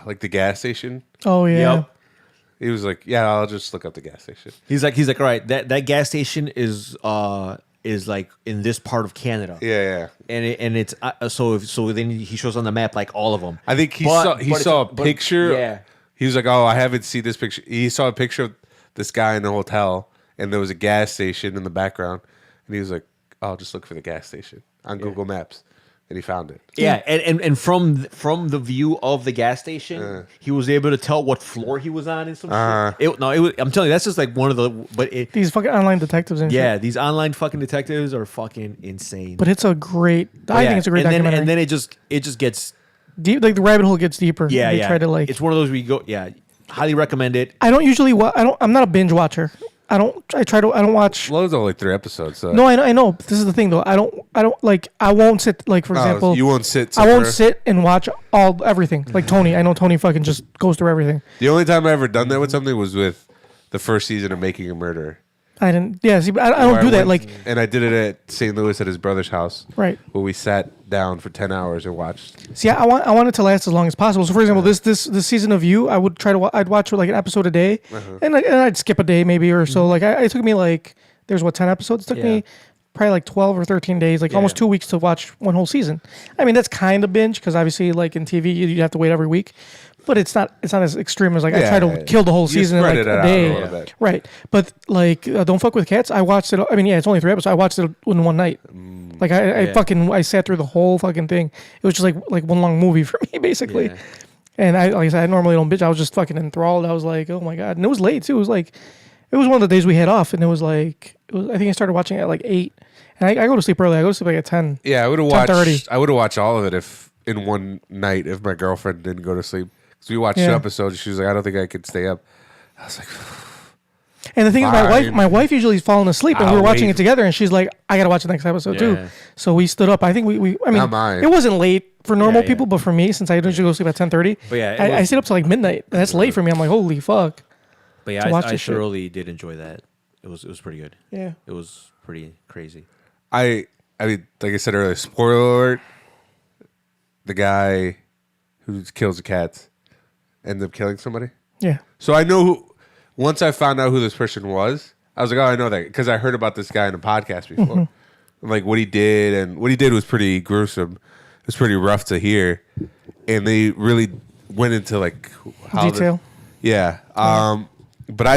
like the gas station, Oh yeah. Yep. he was like, "Yeah, I'll just look up the gas station." He's like, all right, that gas station is like in this part of Canada. Yeah. And it's so then he shows on the map like all of them. I think he But saw a it's- but- picture. yeah. He was like, "Oh, I haven't seen this picture." He saw a picture of this guy in the hotel, and there was a gas station in the background, and he was like, "I'll just look for the gas station on Google Maps," and he found it. Yeah, and from the view of the gas station, he was able to tell what floor he was on and some shit. I'm telling you, that's just like one of the. But These fucking online detectives and yeah, shit. these online fucking detectives are fucking insane. But it's a great. I think it's a great and then, documentary. And then it just gets Deep, like the rabbit hole gets deeper. yeah. They try to like. It's one of those where you go highly recommend it. I don't usually. I'm not a binge watcher. I don't watch. Well, it was only 3 episodes. So. No, I know. This is the thing though. I don't like. I won't sit like for Oh, example. you won't sit. I won't somewhere. sit and watch everything. Like Tony, I know Tony fucking just goes through everything. The only time I ever done that with something was with the first season of Making a Murderer. I didn't. Yeah, see, but I don't Where do I that. went- Like, and I did it at St. Louis at his brother's house. right. Where we sat down for 10 hours and watched. See, I want it to last as long as possible. So, for example, this season of You, I would try to. I'd watch like an episode a day, and I'd skip a day maybe or so. Like, it took me like there's 10 episodes. It took me probably like 12 or 13 days, like almost 2 weeks to watch one whole season. I mean, that's kind of binge because obviously, like in TV, you have to wait every week. But it's not as extreme as like I try to kill the whole You season in spread like it a out day. a little bit. Right. But like Don't Fuck with Cats, I watched it. I mean, yeah, it's only 3 episodes. I watched it in one night. Like I sat through the whole fucking thing. It was just like one long movie for me basically. Yeah. And like I said, I normally don't bitch. I was just fucking enthralled. I was like, oh my god. And it was late too. It was one of the days we had off, and I think I started watching it at like 8. And I go to sleep early. I go to sleep like at 10. Yeah, I would have 10:30. watched. I would have watched all of it if in one night if my girlfriend didn't go to sleep. Because we watched 2 Yeah. episodes. She was like, "I don't think I could stay up." I was like, And the thing is, Fine. my wife usually is falling asleep, and we I'll were watching wait. it together, and she's like, "I gotta watch the next episode too." Yeah. So we stood up. I think I Not mean, mine. it wasn't late for normal Yeah, people, but for me, since I usually go to sleep at 10:30, But yeah, it I was- stayed up till like midnight. And that's late for me. I'm like, holy fuck. But to yeah, watch I this shit. thoroughly did enjoy that. It was pretty good. Yeah. It was pretty crazy. I mean, like I said earlier, spoiler alert: the guy who kills the cats ends up killing somebody. Yeah. So I know who. Once I found out who this person was, I was like, "Oh, I know that," because I heard about this guy in a podcast before. Mm-hmm. Like what he did, and what he did was pretty gruesome. It was pretty rough to hear, and they really went into like how the- Detail. yeah. But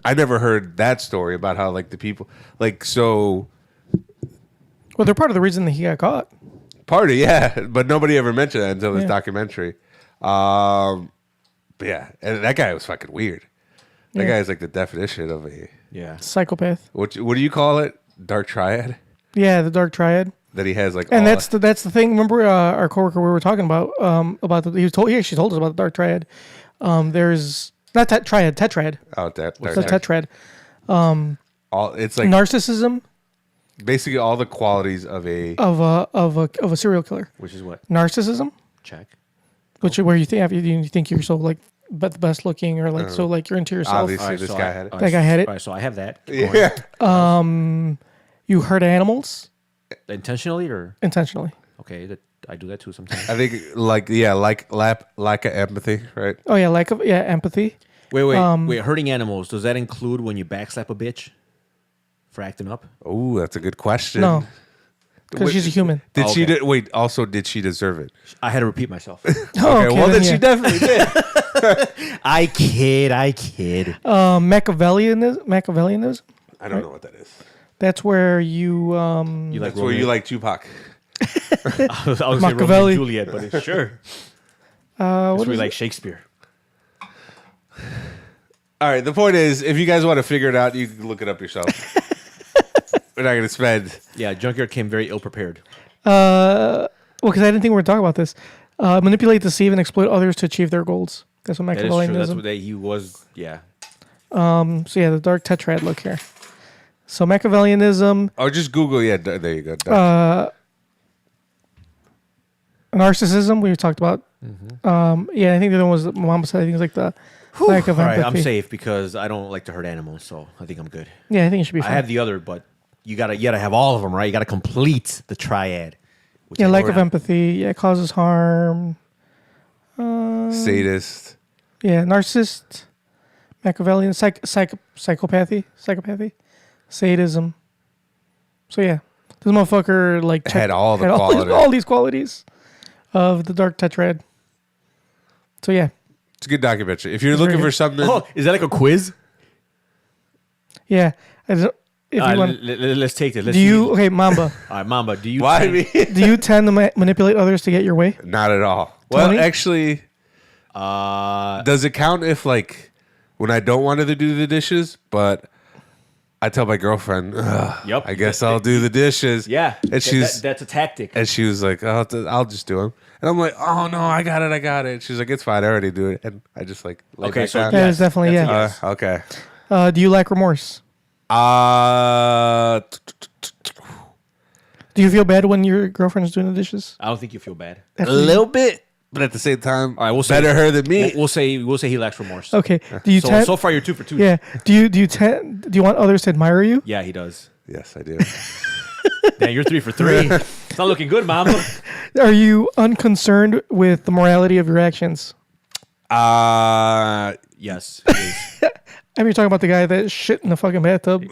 I never heard that story about how like the people like so. Well, they're part of the reason that he got caught. Party, yeah, but nobody ever mentioned that until this Yeah. documentary. But yeah, and that guy was fucking weird. That Yeah. guy is like the definition of a Yeah. Psychopath. what do you call it? Dark triad. Yeah, the dark triad. That he has like, And all- that's the thing. Remember our coworker we were talking about she told us about the dark triad. There's not that triad, tetrad. out that The dark tetrad. all it's like Narcissism basically all the qualities of a of a serial killer. Which is what? Narcissism, Check. which where you think you're so like the best looking or like so like you're into yourself. obviously Alright, this so guy I- had it. That guy had it. All right, so I have that. Keep going. Yeah, You hurt animals Intentionally or intentionally. okay, that I do that too sometimes. I think lack of empathy, right? Oh yeah, empathy. Wait. Hurting animals, does that include when you backslap a bitch for acting up? Oh, that's a good question. No, because Wait, she's a human. Did Oh, she? okay. Wait. Also, did she deserve it? I had to repeat myself. Oh, Well, then yeah. she definitely did. I kid. Machiavellianism. I don't know what that is. That's where you You like That's where you like Tupac. I was gonna say Romeo Machiavelli. and Juliet, but it's sure. what It's really is like it? Shakespeare. All right. The point is, if you guys want to figure it out, you can look it up yourself. We're not going to spend. Yeah, Junkyard came very ill prepared. Well, because I didn't think we were talking about this. Manipulate, deceive, and exploit others to achieve their goals. That's what That is true. That's Machiavellianism. what he was. Yeah. So yeah, the dark tetrad look here. So Machiavellianism, Or just Google. Yeah, there you go. narcissism. We talked about. Mm-hmm. Yeah, I think the other one was Mama said. I think it's like the lack of All right, empathy. I'm safe because I don't like to hurt animals, so I think I'm good. Yeah, I think it should be I fine. have the other, but you gotta have all of them, right? You gotta complete the triad. which Yeah, I lack know of now. empathy. Yeah, causes harm. Sadist. Yeah, narcissist, Machiavellian, psychopathy, sadism. So yeah, this motherfucker like Had all the all qualities. these qualities of the dark tetrad. So yeah, It's a good documentary. If you're It's looking very for good. something, Oh, is that like a quiz? yeah. I don't, if you want, Let's take this. Let's do you see. okay, Mamba? All right, Mamba. Do you? why tend- me? Do you tend to manipulate others to get your way? Not at all. Well, Tony? actually, does it count if like when I don't want her to do the dishes, but I tell my girlfriend, "Ugh, Yep. I guess I'll do the dishes. Yeah, and she's that's a tactic. and she was like, I'll just do them. And I'm like, oh no, I got it. She's like, it's fine, I already do it. And I just like lay Okay, back so down. That Yes, is definitely that's a yeah. yes. Okay. Do you lack remorse? Do you feel bad when your girlfriend is doing the dishes? I don't think you feel bad. A little bit, but at the same time, All right, we'll say better her than me. We'll say he lacks remorse. Okay. Do you tend? So far you're 2 for 2. Yeah. Do you want others to admire you? Yeah, he does. Yes, I do. Man, you're 3 for 3. It's not looking good, Mamba. Are you unconcerned with the morality of your actions? Yes, he is. I mean, you're talking about the guy that shit in the fucking bathtub.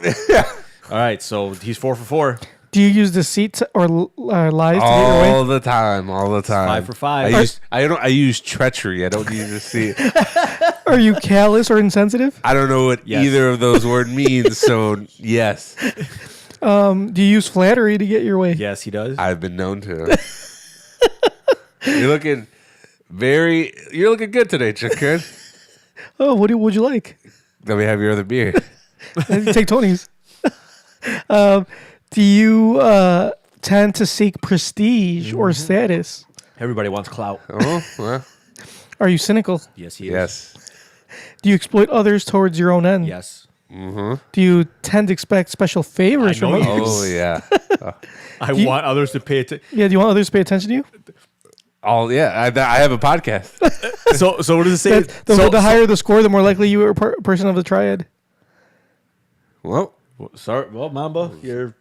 All right, so he's 4 for 4. Do you use deceit or lies to get your way? all the time. 5 for 5. I use treachery. I don't use deceit. Are you callous or insensitive? I don't know what Yes. either of those words means. So yes, Do you use flattery to get your way? Yes, he does. I've been known to. You're looking good today, Chicken. Oh, what would you like? Let me have your other beer. Take Tony's. Do you tend to seek prestige or status? Everybody wants clout. Oh, well, Are you cynical? Yes, he is. yes. Do you exploit others towards your own end? Yes. Do you tend to expect special favors I from know others? Oh yeah. I want others to pay attention. Yeah, do you want others to pay attention to you? I have a podcast. So what does it say? The higher the score, the more likely you are a person of the triad. Well, Sorry, well, Mamba, you're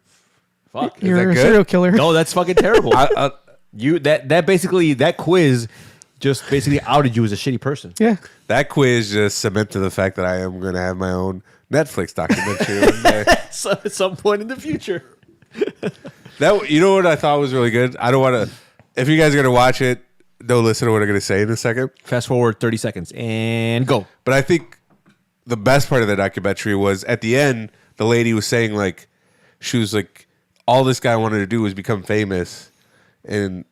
fuck. You're that a good? serial killer. No, that's fucking terrible. You that quiz just basically outed you as a shitty person. Yeah. that quiz just cemented the fact that I am going to have my own Netflix documentary one day. So at some point in the future. That, you know what I thought was really good? I don't want to. If you guys are going to watch it, don't listen to what I'm going to say in a second. Fast forward 30 seconds and go. But I think the best part of the documentary was at the end, the lady was saying, like, she was like, all this guy wanted to do was become famous and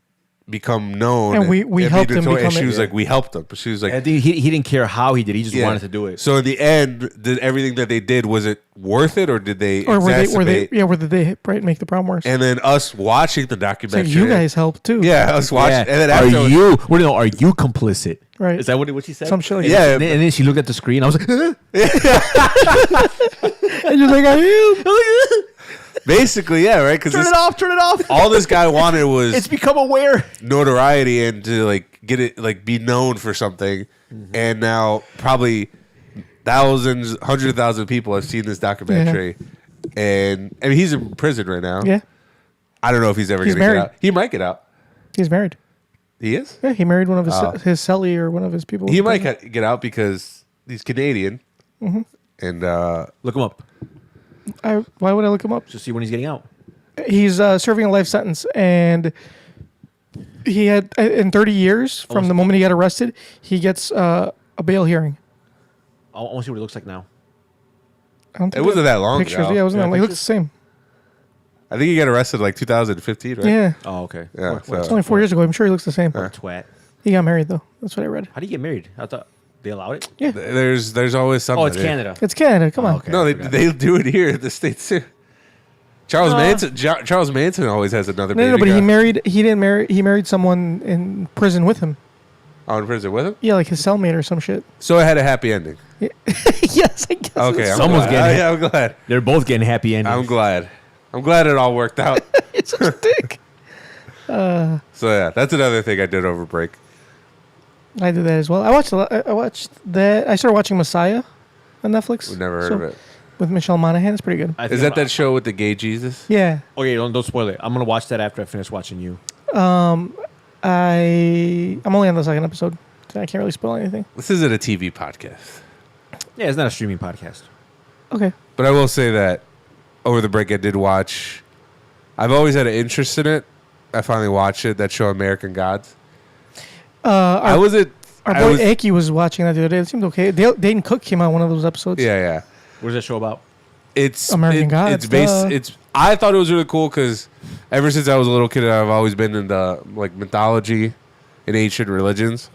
become known. And we helped him And become she it. was like, we helped him. But she was like, I think he didn't care how he did. He just yeah. wanted to do it. So in the end, did everything that they did, was it worth it, or did they Or were exacerbate? they make the problem worse? And then us watching the It's like documentary. you guys helped too. Yeah, us watching. Yeah. And then Are after you? Well, no, are you complicit? Right. Is that what she said? Some shit like Yeah. And then she looked at the screen. I was like, that. And you're like, I am. Basically, yeah, right? Because turn it off. Turn it off. all this guy wanted was It's become aware. notoriety and to like get it, like be known for something. And now probably thousands, 100,000 people have seen this documentary. And I mean, he's in prison right now. Yeah. I don't know if he's ever He's going to get married. out. He might get out. He's married. He is? Yeah, he married one of his celly or one of his people. He might get out because he's Canadian. And Look him up. Why would I look him up? Just see when he's getting out. He's serving a life sentence, and he had in 30 years from the moment he got arrested, he gets a bail hearing. I want to see what he looks like now. I don't it think wasn't that long pictures. ago. Yeah, it wasn't that long. He looks the same. I think he got arrested like 2015, right? Yeah, Oh, okay. Yeah, so- it's only 4 years ago. I'm sure he looks the same. Twat. He got married though. That's what I read. How do you get married? I thought they allowed it. Yeah, There's always something. Oh, it's dude. Canada. it's Canada. Come on. okay. No, I they forgot. they do it here in the States too. Charles Manson always has another baby. No, but guy. he didn't marry. He married someone in prison with him. Oh, in prison with him. Yeah, like his cellmate or some shit. So it had a happy ending. Yes, I guess. Okay, I'm Someone's glad. getting it. Yeah, I'm glad. They're both getting happy endings. I'm glad. I'm glad it all worked out. It's such a dick. So yeah, that's another thing I did over break. I did that as well. I watched that. I started watching Messiah on Netflix. We've never heard of it. With Michelle Monaghan. It's pretty good. I Is think that show with the gay Jesus? Yeah. Okay, don't spoil it. I'm gonna watch that after I finish watching you. I'm only on the second episode, so I can't really spoil anything. This isn't a TV podcast, Yeah, it's not a streaming podcast. Okay. but I will say that over the break I did watch. I've always had an interest in it. I finally watched it. That show, American Gods. I was at. Our I boy was- Aki was watching that the other day. It seemed okay. Dane Cook came out one of those episodes. Yeah. What is that show about? It's American Gods, It's based. duh. It's. I thought it was really cool because ever since I was a little kid, I've always been into like mythology and ancient religions.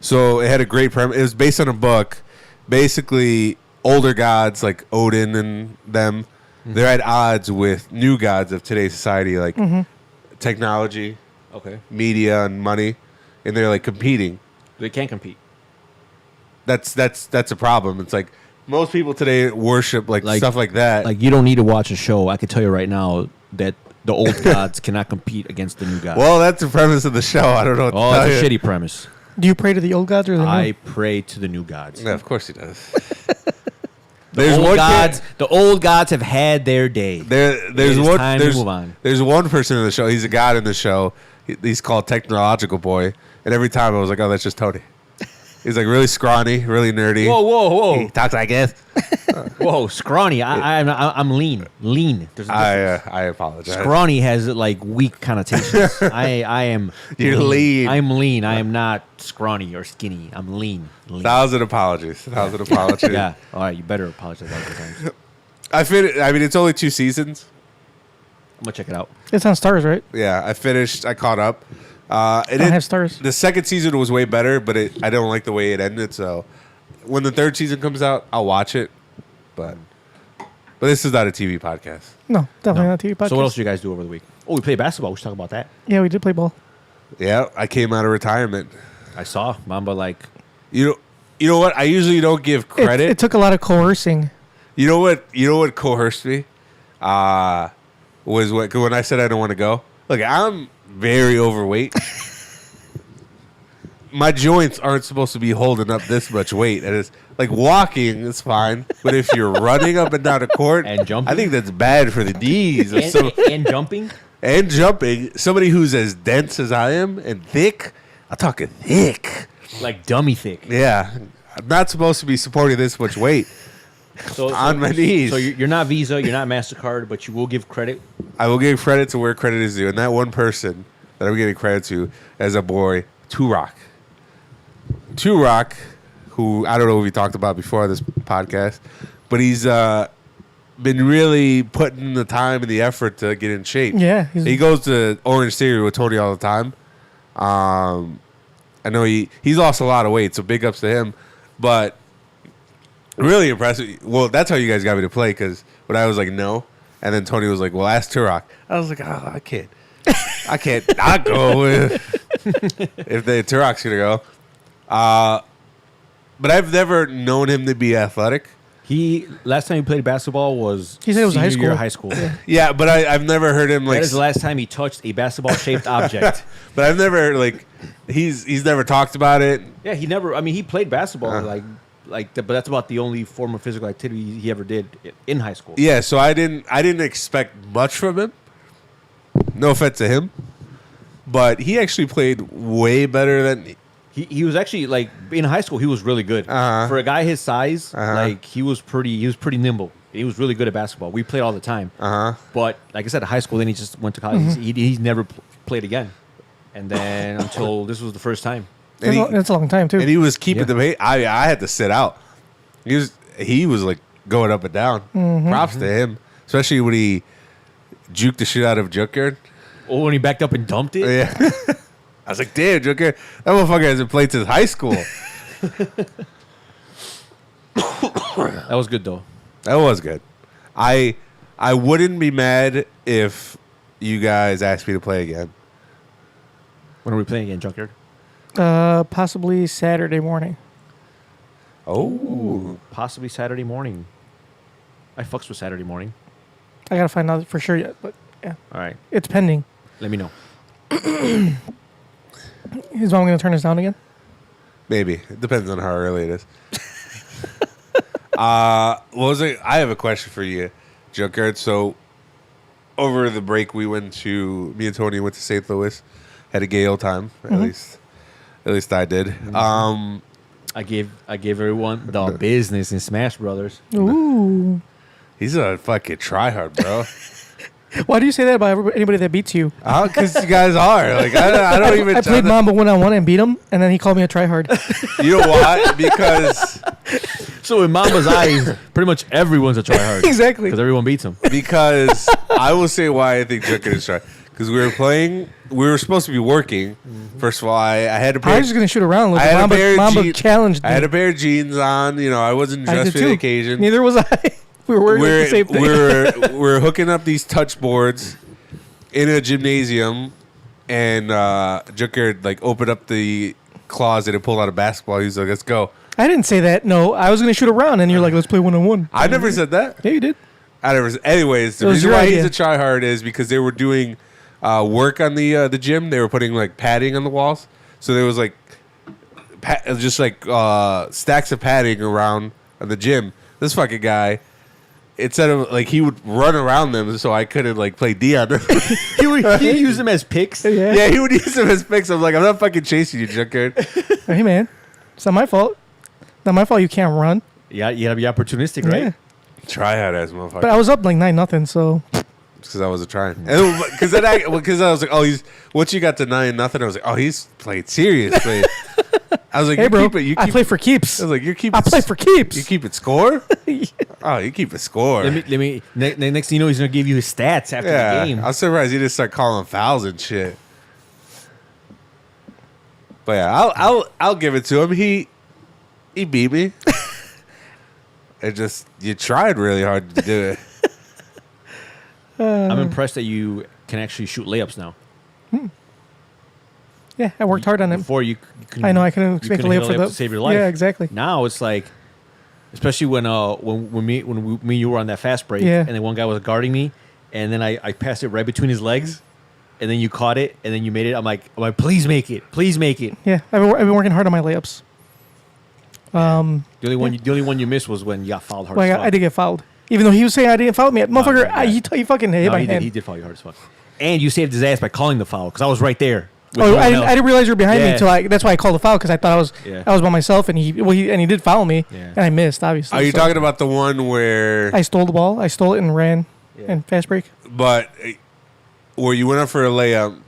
So it had a great premise. It was based on a book. Basically, older gods like Odin and them, they're at odds with new gods of today's society, like technology, Okay. media, and money, and they're like competing. They can't compete. That's a problem. It's like most people today worship like stuff like that. Like you don't need to watch a show. I can tell you right now that the old gods cannot compete against the new gods. well, that's the premise of the show. I don't know. What oh, to tell it's a you. shitty premise. Do you pray to the old gods or the I new? pray to the new gods. Yeah, of course he does. The old gods have had their day. There's It is one. time to move on. There's one person in the show. He's a god in the show. He's called Technological Boy, and every time I was like, "Oh, that's just Tony." He's like really scrawny, really nerdy. Whoa. He talks like this. Whoa, scrawny. I'm lean. Lean. There's a difference. I apologize. Scrawny has like weak connotations. I am. You're lean. I'm lean. I am not scrawny or skinny. I'm lean. Thousand apologies. Yeah. All right. You better apologize all the time. I mean, it's only 2 seasons. I'm gonna check it out. It's on Stars, right? Yeah, I finished. I caught up. I don't have Stars. The second season was way better, but I don't like the way it ended. So when the third season comes out, I'll watch it. But this is not a TV podcast. No, definitely not TV podcast. So what else do you guys do over the week? Oh, we played basketball. We should talk about that. Yeah, we did play ball. Yeah, I came out of retirement. I saw Mamba like You You know what? I usually don't give credit. It took a lot of coercing. You know what? You know what coerced me? Was when I said I don't want to go. Look, I'm very overweight. My joints aren't supposed to be holding up this much weight, and it's like walking is fine, but if you're running up and down a court And jumping? I think that's bad for the knees. And jumping. And jumping. Somebody who's as dense as I am and thick. I'm talking thick. Like dummy thick. Yeah, I'm not supposed to be supporting this much weight on my knees. So you're not Visa, you're not MasterCard, but you will give credit. I will give credit to where credit is due, and that one person that I'm giving credit to as a boy, Rock, who I don't know if we talked about before this podcast, but he's been really putting the time and the effort to get in shape. Yeah, he goes to Orange Theory with Tony all the time. I know he's lost a lot of weight, so big ups to him. But really impressive. Well, that's how you guys got me to play, because when I was like, no, and then Tony was like, well, ask Turok. I was like, oh, I can't not go if the Turok's going to go. But I've never known him to be athletic. Last time he played basketball was He said it was senior high year of school. high school. Yeah, but I've never heard him like. That is the last time he touched a basketball-shaped object. But I've never like he's never talked about it. Yeah, he never. I mean, he played basketball but that's about the only form of physical activity he ever did in high school. Yeah, so I didn't expect much from him. No offense to him, but he actually played way better than. He was actually like in high school. He was really good for a guy his size. Like he was pretty nimble. He was really good at basketball. We played all the time. But like I said, high school. Then he just went to college. He's never played again. And then until this was the first time. That's a long time too. And he was keeping the pace. I had to sit out. He was like going up and down. Props to him, especially when he juked the shit out of Junkyard. Oh, when he backed up and dumped it. Yeah. I was like, damn, Junkyard, that motherfucker hasn't played since high school. That was good though. That was good. I wouldn't be mad if you guys asked me to play again. When are we playing again, Junkyard? Possibly Saturday morning. Oh. Possibly Saturday morning. I fucks with Saturday morning. I gotta find out for sure yet, but yeah, All right. it's pending. Let me know. Is mom gonna turn us down again? Maybe. It depends on how early it is. What was it? I have a question for you, Junkyard. So, over the break, me and Tony went to St. Louis. Had a gay old time. At least I did. I gave everyone the business in Smash Brothers. Ooh. He's a fucking tryhard, bro. Why do you say that about anybody that beats you? Because you guys are. Like, I don't even... I played Mamba 1-on-1 and beat him, and then he called me a tryhard. You know why? Because... So in Mamba's eyes, pretty much everyone's a tryhard. Exactly. Because everyone beats him. Because I will say why I think Junkyard is try. Because we were supposed to be working. First of all, I had a pair... I was just going to shoot around. I had a pair of Mamba challenged me. I had a pair of jeans on. You know, I wasn't I dressed did for the too. occasion. Neither was I. We were wearing the same thing. We're hooking up these touch boards in a gymnasium, and Junkyard like opened up the closet and pulled out a basketball. He's like, "Let's go." I didn't say that. No, I was going to shoot around, and you're like, "Let's play 1-on-1." I never said that. Yeah, you did. I never. Anyways, the It was reason your why idea. he's a tryhard is because they were doing work on the gym. They were putting like padding on the walls, so there was like just like stacks of padding around the gym. This fucking guy. Instead of like he would run around them, so I couldn't like play D on them. He used them as picks. Yeah, he would use them as picks. I'm like, I'm not fucking chasing you, Junkyard. Hey, man. It's not my fault. Not my fault you can't run. Yeah, you gotta be opportunistic, right? Yeah. Try hard ass motherfucker. But I was up like 9-0, so... Because I wasn't trying. Because I was like, oh, once you got to 9-0, I was like, oh, he's played seriously. I was like, Hey, you bro, keep it. I play for keeps. I was like, you're keeping. I play for keeps. You keep it score. Oh, you keep it score. Let me. Next thing you know, he's gonna give you his stats after the game. I was surprised he didn't start calling fouls and shit. But yeah, I'll give it to him. He beat me. It just you tried really hard to do it. I'm impressed that you can actually shoot layups now. Yeah, I worked hard on it. Before you couldn't, I know I couldn't you make a couldn't layup hit for a the to save your life. Yeah, exactly. Now it's like, especially when me and you were on that fast break, Yeah. and then one guy was guarding me, and then I passed it right between his legs, and then you caught it, and then you made it. I'm like, please make it, please make it. Yeah, I've been working hard on my layups. The only one you missed was when you got fouled hard. Well, as fuck. I did get fouled, even though he was saying I didn't foul me. Motherfucker, yeah, yeah. he fucking hit No, my he did. hand. He did foul you hard as fuck, and you saved his ass by calling the foul because I was right there. with Oh, no one I else. didn't realize you were behind me Yeah. until that's why I called the foul because I thought I was by myself and he did foul me Yeah. and I missed obviously. Are you so. talking about the one where? I stole the ball. I stole it and ran and fast break. But where you went up for a layup,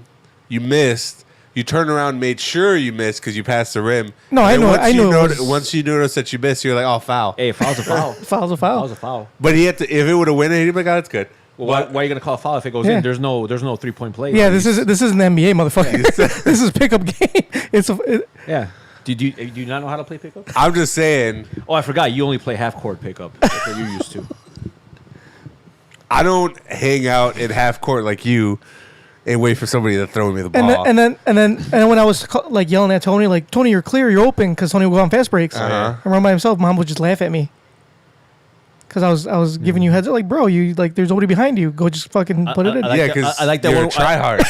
you missed. You turned around, made sure you missed because you passed the rim. No, I And know- Once I you knew it noti- was- Once you noticed that you missed, you're like, "Oh, foul!" Hey, foul's a foul. Foul's a Foul's foul. a foul. But he had to. If it would have went, he'd be like, "Oh, that's good." Well, But- why are you gonna call a foul if it goes Yeah. in? There's no 3-point play. Yeah, this isn't the NBA, motherfucker. This is pickup game. Yeah. Do you not know how to play pickup? I'm just saying. Oh, I forgot. You only play half court pickup. That's what you're used to. I don't hang out in half court like you and wait for somebody to throw me the And ball. then when I was like yelling at Tony, like Tony, you're clear, you're open, because Tony would go on fast breaks Uh-huh. and run by himself. Mom would just laugh at me because I was giving you heads up, like, bro, you like there's nobody behind you. Go just fucking put it in. I like yeah, that- because I like that you're one- a try hard.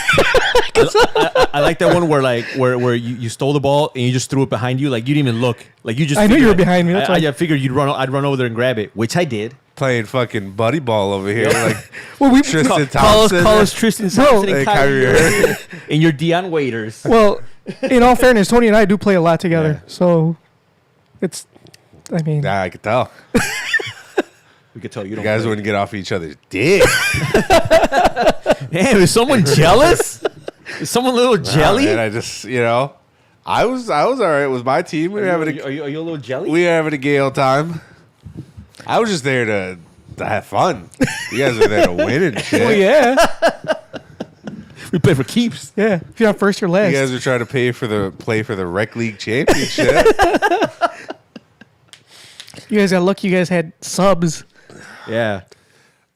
I like that one where you stole the ball and you just threw it behind you. Like you didn't even look. Like you just. I knew you figured were it. behind me, that's why. I figured I'd run over there and grab it, which I did. Playing fucking buddy ball over here, like Well, we Tristan Call us Thompson. Tristan Bro. Thompson and Hey, Kyrie Kyrie Irving and your Deion Waiters. well, in all fairness, Tony and I do play a lot together, Yeah. so it's. I mean, Nah, I could tell. We could tell you You don't. guys play. wouldn't get off each other's dick. Damn, is someone jealous? Is someone a little jelly? Man, I just, I was all right. It was my team. We were having Are you a little jelly? we were having a gay old time. I was just there to have fun. You guys were there to win and shit. well, yeah, We play for keeps. yeah. If you're not first, you're last. You guys are trying to play for the rec league championship. You guys got lucky. You guys had subs. Yeah.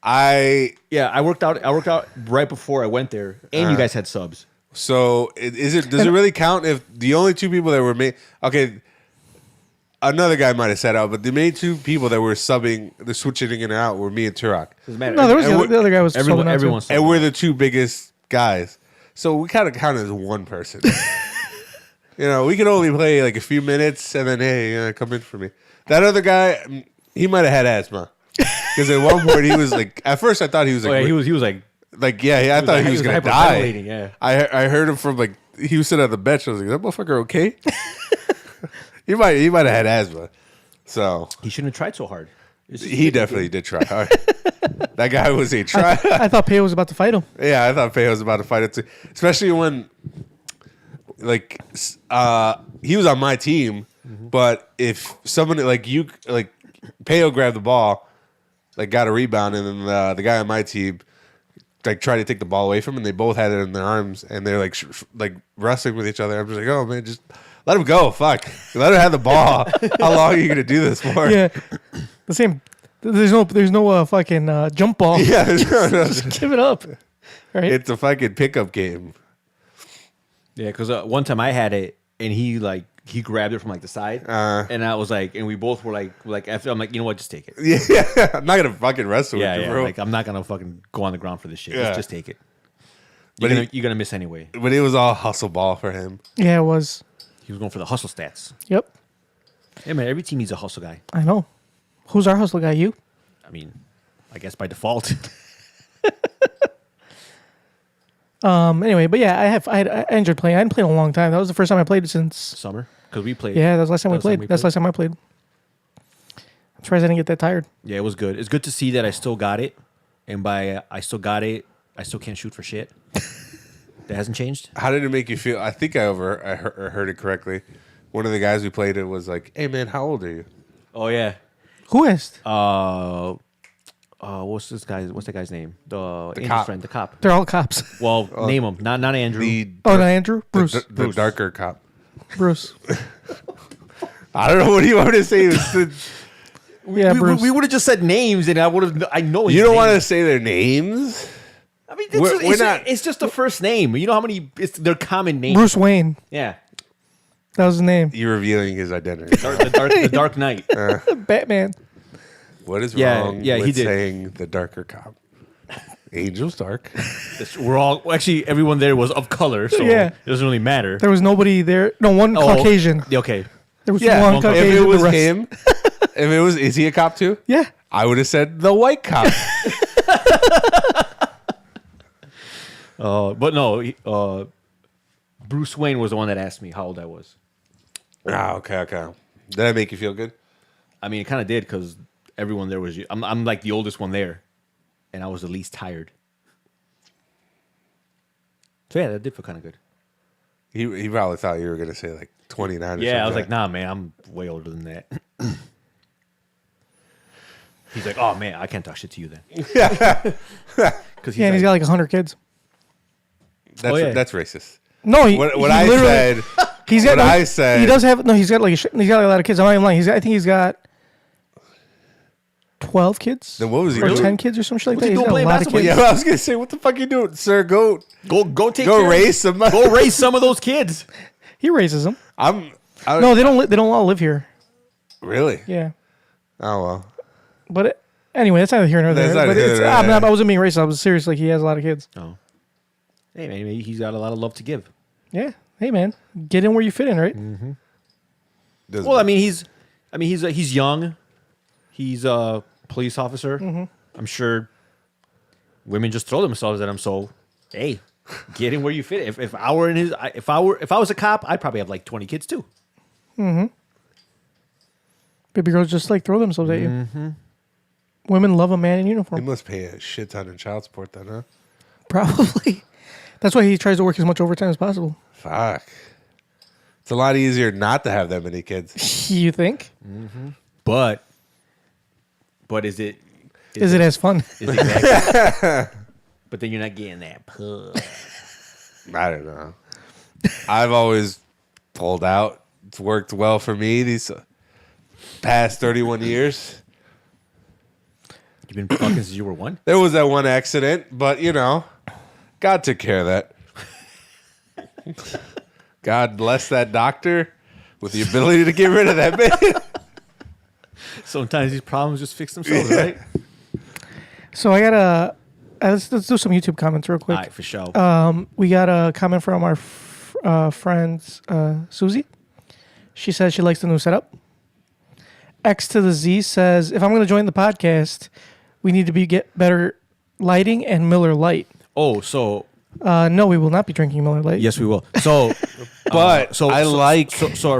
I worked out right before I went there, and you guys had subs. So does it really count if the only two people that were okay, another guy might have sat out, but the main two people that were subbing, the switching in and out were me and Turok. Doesn't matter. No, there was And the other guy was everyone. subbing out too. Everyone's And we're the two biggest guys. So we kind of count as one person. We could only play like a few minutes and then, hey, come in for me. That other guy, he might have had asthma. Because at one point he was like, at first I thought he was like, he was like, I thought he was going to die. hyperventilating, yeah. I heard him from like, he was sitting on the bench. I was like, is that motherfucker okay? he might have had asthma. So he shouldn't have tried so hard. he definitely did try hard. That guy was a try. I thought Peo was about to fight him. Yeah, I thought Peo was about to fight it too. Especially when, like, he was on my team, but if somebody like you, like, Peo grabbed the ball, like, got a rebound, and then the guy on my team, like, tried to take the ball away from him, and they both had it in their arms, and they're like, like wrestling with each other. I'm just like, oh man, just let him go. Fuck, let him have the ball. How long are you gonna do this for? Yeah, the same. There's no fucking jump ball. Yeah, Give it up. Right? it's a fucking pickup game. Yeah, because one time I had it, and he grabbed it from like the side, and I was like, and we both were like, after I'm like, you know what, just take it. Yeah, I'm not gonna fucking wrestle Yeah, with you, yeah. bro. Like I'm not gonna fucking go on the ground for this shit. Yeah. Just take it. But You're gonna miss anyway. But it was all hustle ball for him. Yeah, it was. He was going for the hustle stats. Yep, Yeah, man. Every team needs a hustle guy. I know. Who's our hustle guy? You? I mean, I guess by default. Anyway, but yeah, I enjoyed playing. I hadn't played in a long time. That was the first time I played since. Summer, because we played. Yeah, that was the last time we That was the played. time we That's the last time I played. I'm surprised I didn't get that tired. Yeah, it was good. It's good to see that I still got it, and by I still got it, I still can't shoot for shit. That hasn't changed. How did it make you feel? I think I heard it correctly. One of the guys we played it was like, "Hey man, how old are you?" Oh yeah. Who asked? What's that guy's name? The Angel's cop. friend, the cop. They're all cops. Well, name him. Not Andrew. Oh, no, Andrew? Bruce. the Bruce. darker cop. Bruce. I don't know what do you want me to say. Yeah, Bruce. we would have just said names, and I would have. I know. You don't want to say their names. I mean, We're not- it's just a first name. You know how many? It's their common name. Bruce Wayne. Yeah, That was his name. You're revealing his identity. the Dark Knight. Batman. What is Yeah, wrong yeah, he with did. saying the darker cop? Angel's dark. We're all actually everyone there was of color, so Yeah. it doesn't really matter. There was nobody there. No, one Caucasian. Okay. There was Yeah, one if Caucasian. it was the rest- him, if it was, is he a cop too? Yeah. I would have said the white cop. But no, Bruce Wayne was the one that asked me how old I was. Okay. Did that make you feel good? I mean, it kind of did because everyone there was. I'm like the oldest one there, and I was the least tired. So yeah, that did feel kind of good. He probably thought you were gonna say like 29. Or something. Yeah, I was like, nah, man, I'm way older than that. He's like, oh man, I can't talk shit to you then. Because Yeah, and he's got like 100 kids. That's Oh, yeah. that's racist. No, What he I literally- said. He's got. What no, I said. He does have. No, he's got like he's got like a lot of kids. I'm not even lying. I think he's got 12 kids. Then what was he or doing? 10 kids or some shit like What's that. he He's doing got a playing lot of basketball? kids. Yeah, I was gonna say, what the fuck you doing, sir? Go Go take care of- raise some. Go raise some of those kids. He raises them. No, They don't. They don't all live here. really. Yeah, Oh well. but anyway, that's neither here nor there. That's neither But here it's, nor I'm there. not, I wasn't being racist. I was serious. Like he has a lot of kids. Oh, hey man, maybe he's got a lot of love to give. Yeah. Hey man, get in where you fit in, right? Doesn't- Well, he's young. He's a police officer. I'm sure women just throw themselves at him. So, hey, get in where you fit. If I were in his, if I was a cop, I'd probably have like 20 kids too. Baby girls just like throw themselves at you. Women love a man in he uniform. must pay a shit ton in child support then, huh? Probably. That's why he tries to work as much overtime as possible. Fuck. It's a lot easier not to have that many kids. You think? But is it? Is it as fun? Is it that- but then you're not getting that pull. I don't know. I've always pulled out. It's worked well for me these past 31 years. You've been fucking since you were one. There was that one accident, but God took care of that. God bless that doctor with the ability to get rid of that baby. Sometimes these problems just fix themselves, right? So I got a. Let's do some YouTube comments real quick. All right, for sure. We got a comment from our friend Susie. She says she likes the new setup. X to the Z says, if I'm going to join the podcast, we need to get better lighting and Miller Lite. Oh, so No, we will not be drinking Miller Lite. yes, we will. So, But so our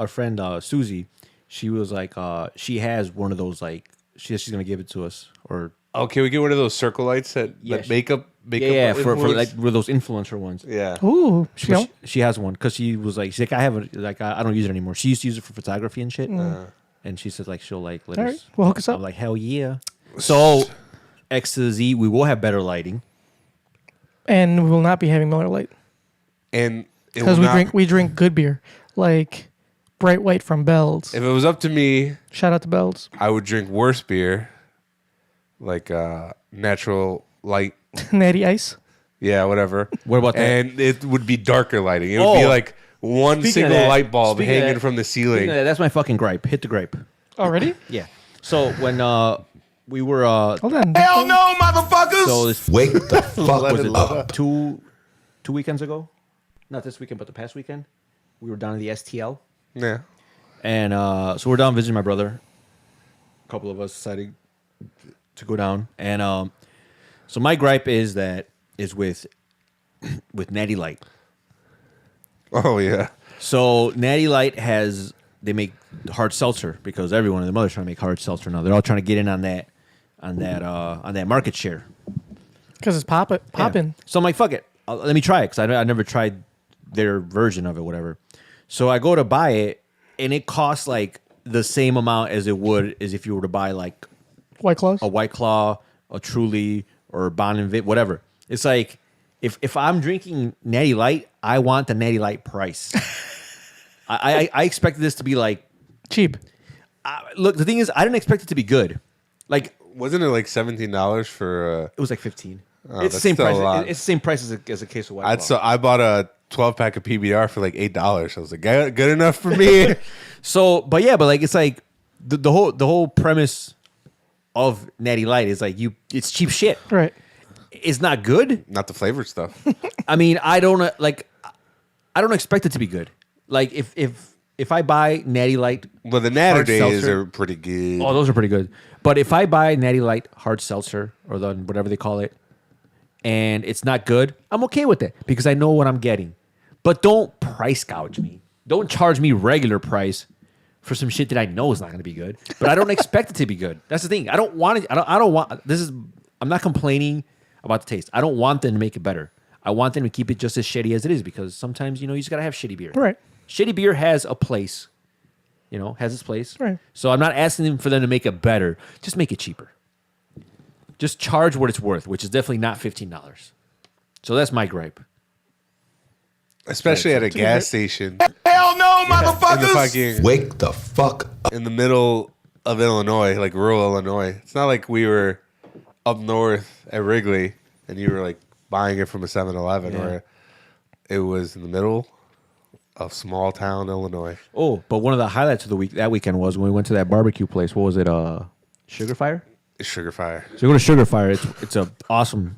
friend Susie, she was like, she has one of those like she's gonna give it to us or Oh, can we get one of those circle lights that makeup yeah for influence? like for those influencer ones. Yeah. Ooh, She has one because she's like I have it like I don't use it anymore. She used to use it for photography and shit, and she said like she'll like let All us. right, well, hook us up. I'm like hell yeah. So X to the Z, we will have better lighting. and we will not be having Miller Lite And it because will not- we drink good beer, like Bright White from Bell's. if it was up to me, Shout out to Bell's. I would drink worse beer, like natural light. Natty Ice. Yeah, whatever. What about that? And it would be darker lighting. It would be Oh. like one Speaking of single that- light bulb speaking of hanging that- from the Speaking ceiling. of that, that's my fucking gripe. Hit the gripe. Already? Yeah. So when we were Hold on. Hell no, motherfuckers! so this Wake the fuck Let it up. two weekends ago, not this weekend but the past weekend, we were down at the STL, Yeah. and so we're down visiting my brother. A couple of us decided to go down, and so my gripe is with Natty Light. Oh yeah. So Natty Light they make hard seltzer because everyone and their mother's trying to make hard seltzer now. They're all trying to get in on that market share. Because it's popping. Yeah. So I'm like, fuck it. Let me try it because I never tried their version of it, whatever. So I go to buy it, and it costs like the same amount as it would as if you were to buy like White Claws. a White Claw, a Truly, or a Bon and Vit, whatever. It's like if I'm drinking Natty Light, I want the Natty Light price. I expected this to be like Cheap. look. The thing is, I didn't expect it to be good. Like Wasn't it like $17 for? it was like 15. Oh, It's the that's same still a price. lot. It's the same price as a case of White Claw. I bought a 12-pack of PBR for like $8. I was like, good enough for me. So, but like it's like the whole premise of Natty Light is like it's cheap shit. Right. It's not good. Not the flavored stuff. I mean, I don't expect it to be good. Like if I buy Natty Light, Well, the Natter hard Days seltzer- are pretty good. oh, those are pretty good. But if I buy Natty Light hard seltzer or the whatever they call it, and it's not good, I'm okay with it because I know what I'm getting. But don't price gouge me. Don't charge me regular price for some shit that I know is not going to be good. But I don't expect it to be good. That's the thing. I don't want it. I don't want. I'm not complaining about the taste. I don't want them to make it better. I want them to keep it just as shitty as it is because sometimes you just got to have shitty beer. Right. Shitty beer has a place. Has its place. Right. So I'm not asking them for them to make it better. Just make it cheaper. Just charge what it's worth, which is definitely not $15. So that's my gripe. Especially at a gas station. Hell no, In the motherfuckers! fucking Wake the fuck up. in the middle of Illinois, like rural Illinois. It's not like we were up north at Wrigley and you were like buying it from a 7-Eleven Yeah. or it was in the middle of small town Illinois. Oh, but one of the highlights of that weekend was when we went to that barbecue place. What was it? Sugar Fire? Sugar Fire. So we go to Sugar Fire. It's a awesome.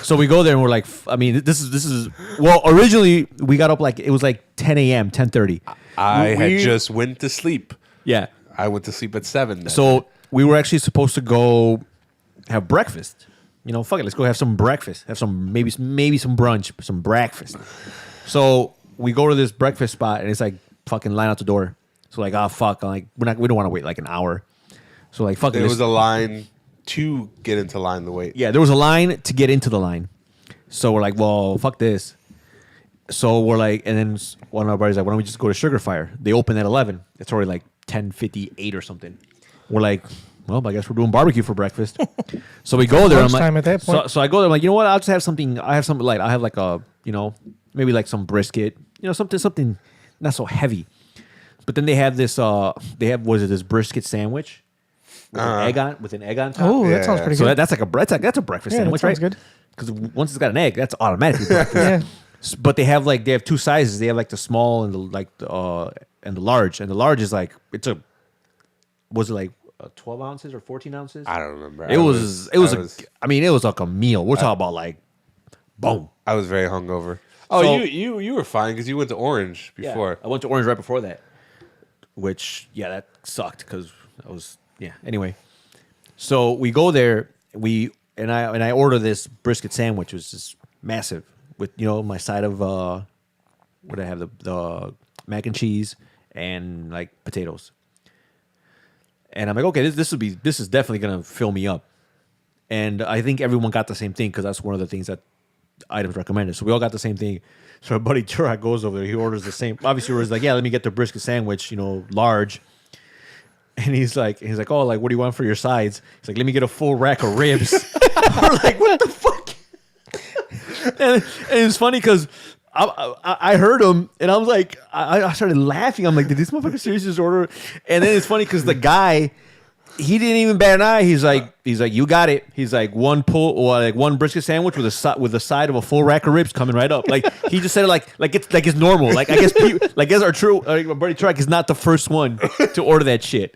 So we go there and we're like, I mean, this is well. Originally we got up like it was like 10 a.m., 10:30. I We- had just went to sleep. Yeah. I went to sleep at 7. then. So we were actually supposed to go have breakfast. Fuck it, let's go have some breakfast. Have some maybe some brunch, some breakfast. So we go to this breakfast spot and it's like fucking line out the door. So like, oh fuck, I'm like we don't want to wait like an hour. So like fuck it. there let's- was a line to get into line to wait. Yeah, there was a line to get into the line. So we're like, well, fuck this. So we're like, and then one of our buddies like, why don't we just go to Sugar Fire? They open at 11. It's already like 10:58 or something. We're like, well, I guess we're doing barbecue for breakfast. So we go there. I'm like, Lunchtime at that point. So I go there. I'm like, you know what? I'll just have something. I have something light. I have like a, maybe like some brisket. Something not so heavy. But then they have this. This brisket sandwich with an egg on top. Oh, Yeah. that sounds pretty So good. that's like a breakfast Yeah, that sandwich, sounds right? good. Because once it's got an egg, that's automatically breakfast. Yeah. But they have two sizes. They have like the small and the large. And the large is like was it like 12 ounces or 14 ounces? I don't remember. It was like a meal. We're talking about like, boom. I was very hungover. Oh, So- you were fine because you went to Orange before. Yeah, I went to Orange right before that, which that sucked because I was Anyway, so we go there. I order this brisket sandwich, which is massive with my side of what I have the mac and cheese and like potatoes. And I'm like, okay, this is definitely gonna fill me up. And I think everyone got the same thing because that's one of the things that items recommended. So we all got the same thing. So our buddy Turok goes over there. He orders the same. Obviously, he was like, yeah, let me get the brisket sandwich, large. And he's like, oh, like, what do you want for your sides? He's like, let me get a full rack of ribs. We're like, what the fuck? and it's funny because I heard him and I was like, I started laughing. I'm like, did this motherfucker seriously just order? And then it's funny because the guy, he didn't even bat an eye. He's like, you got it. He's like, one brisket sandwich with a side of a full rack of ribs coming right up. Like he just said it like it's normal. Like I guess our true my buddy Truck is not the first one to order that shit.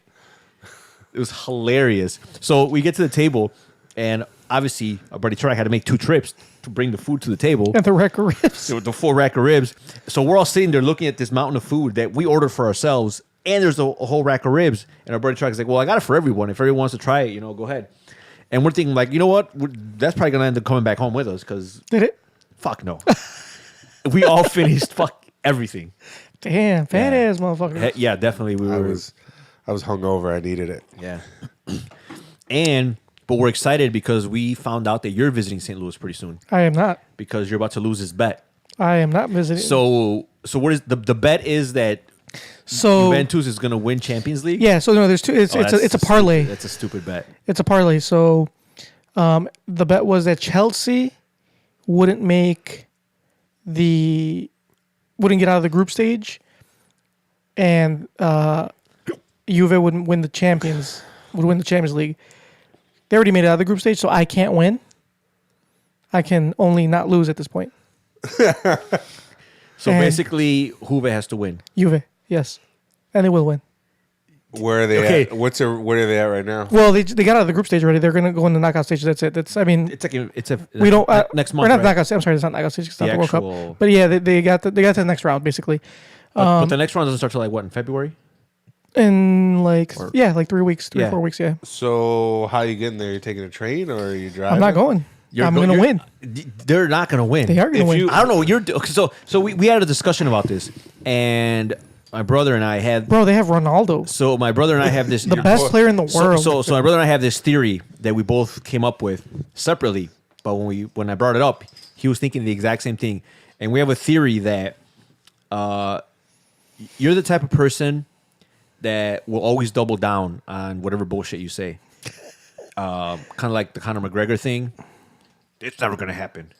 It was hilarious. So we get to the table, and obviously our buddy Truck had to make 2 trips to bring the food to the table. And the rack of ribs. So the full rack of ribs. So we're all sitting there looking at this mountain of food that we ordered for ourselves, and there's a whole rack of ribs. And our buddy Truck is like, well, I got it for everyone. If everyone wants to try it, go ahead. And we're thinking like, you know what? That's probably gonna end up coming back home with us because Did it? fuck no. We all finished everything. Damn, fat ass motherfucker. Yeah, definitely. I was hungover. I needed it. Yeah. But we're excited because we found out that you're visiting St. Louis pretty soon I am not. because you're about to lose this bet. I am not visiting. So what is the bet is that So Juventus is going to win Champions League? yeah, so no, there's two. It's a parlay. That's a stupid bet. It's a parlay. So the bet was that Chelsea wouldn't get out of the group stage, and Juve wouldn't win the Champions League. They already made it out of the group stage, so I can't win. I can only not lose at this point. So And- basically, Juve has to win. Juve, yes, and they will win. Where are they Okay. at? Where are they at right now? Well, they got out of the group stage already. They're going to go in the knockout stage. That's it. That's It's a we don't next Or month. not Right? knockout stage. I'm sorry, it's not knockout stage. It's not The the World actual- Cup. But yeah, they got to the next round basically But the next round doesn't start till like what in February? in like 3 weeks, 4 weeks. Yeah, So how are you getting there? You taking a train or are you driving? I'm not going. I'm going to you're- win. They're not going to win. They are going to if win. you- I don't know. So we had a discussion about this, and my brother and I had. Bro, they have Ronaldo, So my brother and I have this the best player in the world. So my brother and I have this theory that we both came up with separately. But when I brought it up, he was thinking the exact same thing. And we have a theory that you're the type of person that will always double down on whatever bullshit you say. Kind of like the Conor McGregor thing. It's never gonna happen.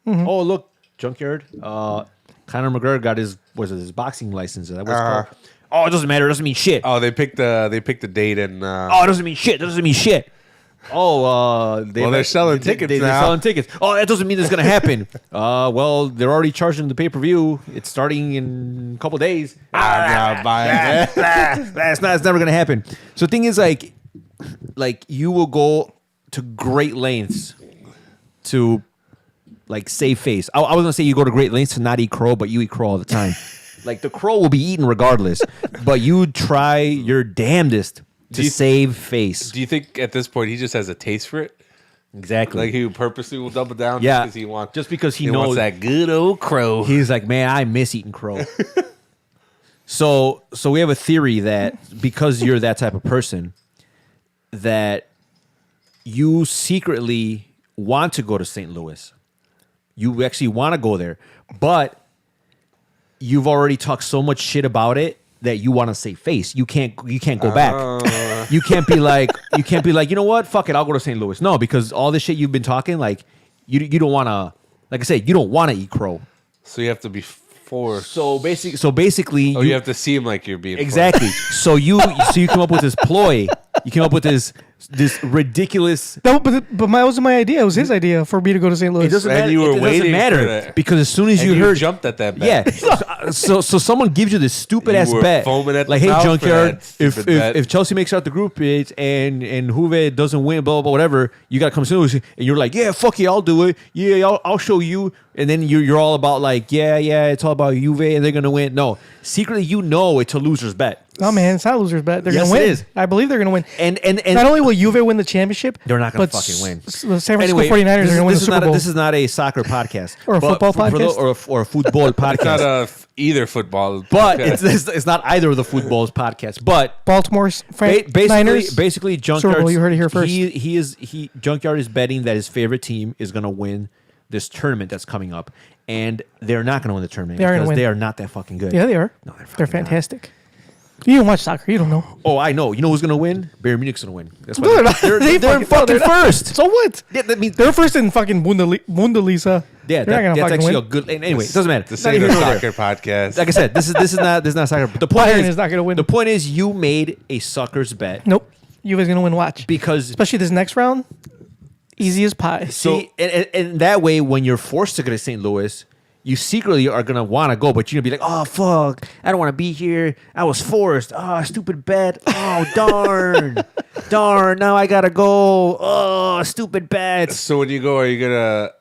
Mm-hmm. Oh look, junkyard. Conor McGregor got his boxing license. Is that what it's called? Oh, it doesn't matter. It doesn't mean shit. Oh, they picked the date and Oh, it doesn't mean shit. That doesn't mean shit. Oh, they're selling tickets They're now. selling tickets. Oh, that doesn't mean it's gonna happen. Well, they're already charging the pay-per-view. It's starting in a couple days. I'm not buying it. It's never gonna happen. So the thing is, like you will go to great lengths to like save face. I was gonna say you go to great lengths to not eat crow, but you eat crow all the time. Like the crow will be eaten regardless, but you try your damnedest to you- save face. Do you think at this point he just has a taste for it? Exactly. Like he purposely will double down Yeah, just because he wants knows that good old crow. He's like, man, I miss eating crow. So we have a theory that because you're that type of person, that you secretly want to go to St. Louis. You actually want to go there, but you've already talked so much shit about it that you want to save face. You can't go back. You can't be like, you know what? Fuck it, I'll go to St. Louis. No, because all this shit you've been talking, like you don't want to. Like I said, you don't want to eat crow. So you have to be forced. So basically, you have to seem like you're being exactly. So you come up with this ploy. You came up with this ridiculous. No, but wasn't my idea. It was his idea for me to go to St. Louis. It doesn't And matter. you were It doesn't waiting for matter that. because as soon as And you you heard, jumped at that bet. yeah. So someone gives you this stupid ass You were bet, foaming at the like, hey, mouth for junkyard, that stupid bet. if Chelsea makes out the group stage and Juve doesn't win, blah blah whatever, you gotta come soon. And you're like, yeah, fuck it, I'll do it. Yeah, I'll show you. And then you're all about like, yeah, it's all about Juve and they're gonna win. No, secretly it's a loser's bet. No, man, it's not a loser's bet. They're Yes, going to win. it is. I believe they're going to win. And Not only will Juve win the championship, They're not gonna but fucking win. The San Francisco Anyway, 49ers are going to win the Super Bowl. This is not a soccer podcast Or a football podcast? or a football It's not podcast. either football. But podcast. it's not either of the footballs podcast. But Baltimore's Niners. basically, Super Junkyard. Bowl, you heard it here first. Junkyard is betting that his favorite team is going to win this tournament that's coming up, and they're not going to win the tournament They are gonna because win. they are not that fucking good. Yeah, they are. No, they're They're fucking not. fantastic. You don't watch soccer. You don't know. Oh, I know. You know who's going to win? Bayern Munich's going to win. That's why No, they're not. they're They in fucking no, they're not. first. So what? Yeah, that means They're first in fucking Bundesliga. yeah, They're not gonna that's fucking actually win. a good. Anyway, it doesn't matter. This Not ain't here a nor there. soccer podcast. Like I said, this is not soccer. But the point Bayern is not gonna win. The point is, you made a sucker's bet Nope. Juve's going to win. Watch. because Especially this next round. Easy as pie. see, and that way, when you're forced to go to St. Louis, you secretly are gonna want to go, but you're gonna be like, oh fuck, I don't want to be here. I was forced. Oh, stupid bet. Oh darn, now I gotta go. Oh, stupid bet. So when you go, are you gonna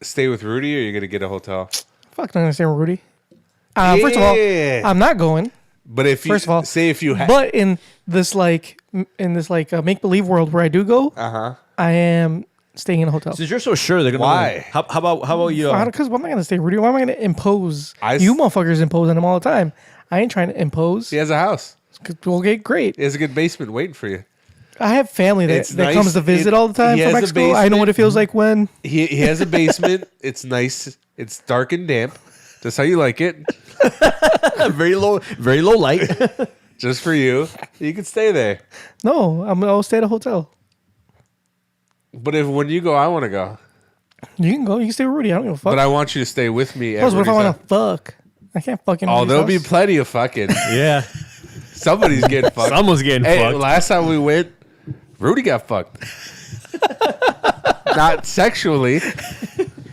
stay with Rudy or are you gonna get a hotel? Fuck, I'm going to say Rudy. First of all, Yeah. I'm not going. But if you First of all, say if you had, But in this make believe world where I do go, I am staying in a hotel. Since you're so sure they're gonna Why? win, how about you? Because why am I going to stay Rudy? Why am I going to impose? I s- You motherfuckers impose on him all the time. I ain't trying to impose. he has a house, Okay, great. he has a good basement waiting for you. I have family that It's nice. comes to visit all the time He from has a Mexico. I know what it feels like when. He has a basement. It's nice. It's dark and damp. That's how you like it. very low light. Just for you. You can stay there. No, I'll stay at a hotel. But if when you go, I want to go. You can go. You can stay with Rudy. I don't give a fuck. But I want you to stay with me. Plus, what if I Rudy's want to fuck? I can't fucking. house. Oh, there'll be plenty of fucking. Yeah, Somebody's getting fucked. someone's getting Hey, fucked. last time we went, Rudy got fucked. Not sexually,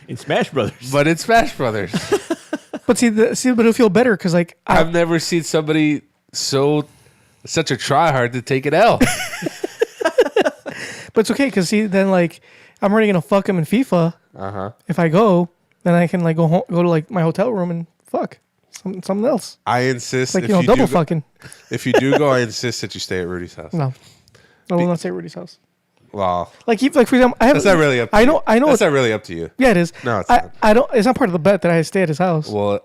In Smash Brothers. but in Smash Brothers. But but it'll feel better because like I've never seen somebody such a tryhard to take an L. but it's okay because then like I'm already gonna fuck him in FIFA. If I go, then I can like go to like my hotel room and fuck something else. I insist. Like if double do go- fucking. If you do go, I insist that you stay at Rudy's house. No, I will not say Rudy's house. Well, Like for example, I have. that's not really up to I you. know. I know. That's not really up to you. Yeah, it is. No, it's I, not. I don't. It's not part of the bet that I stay at his house. Well,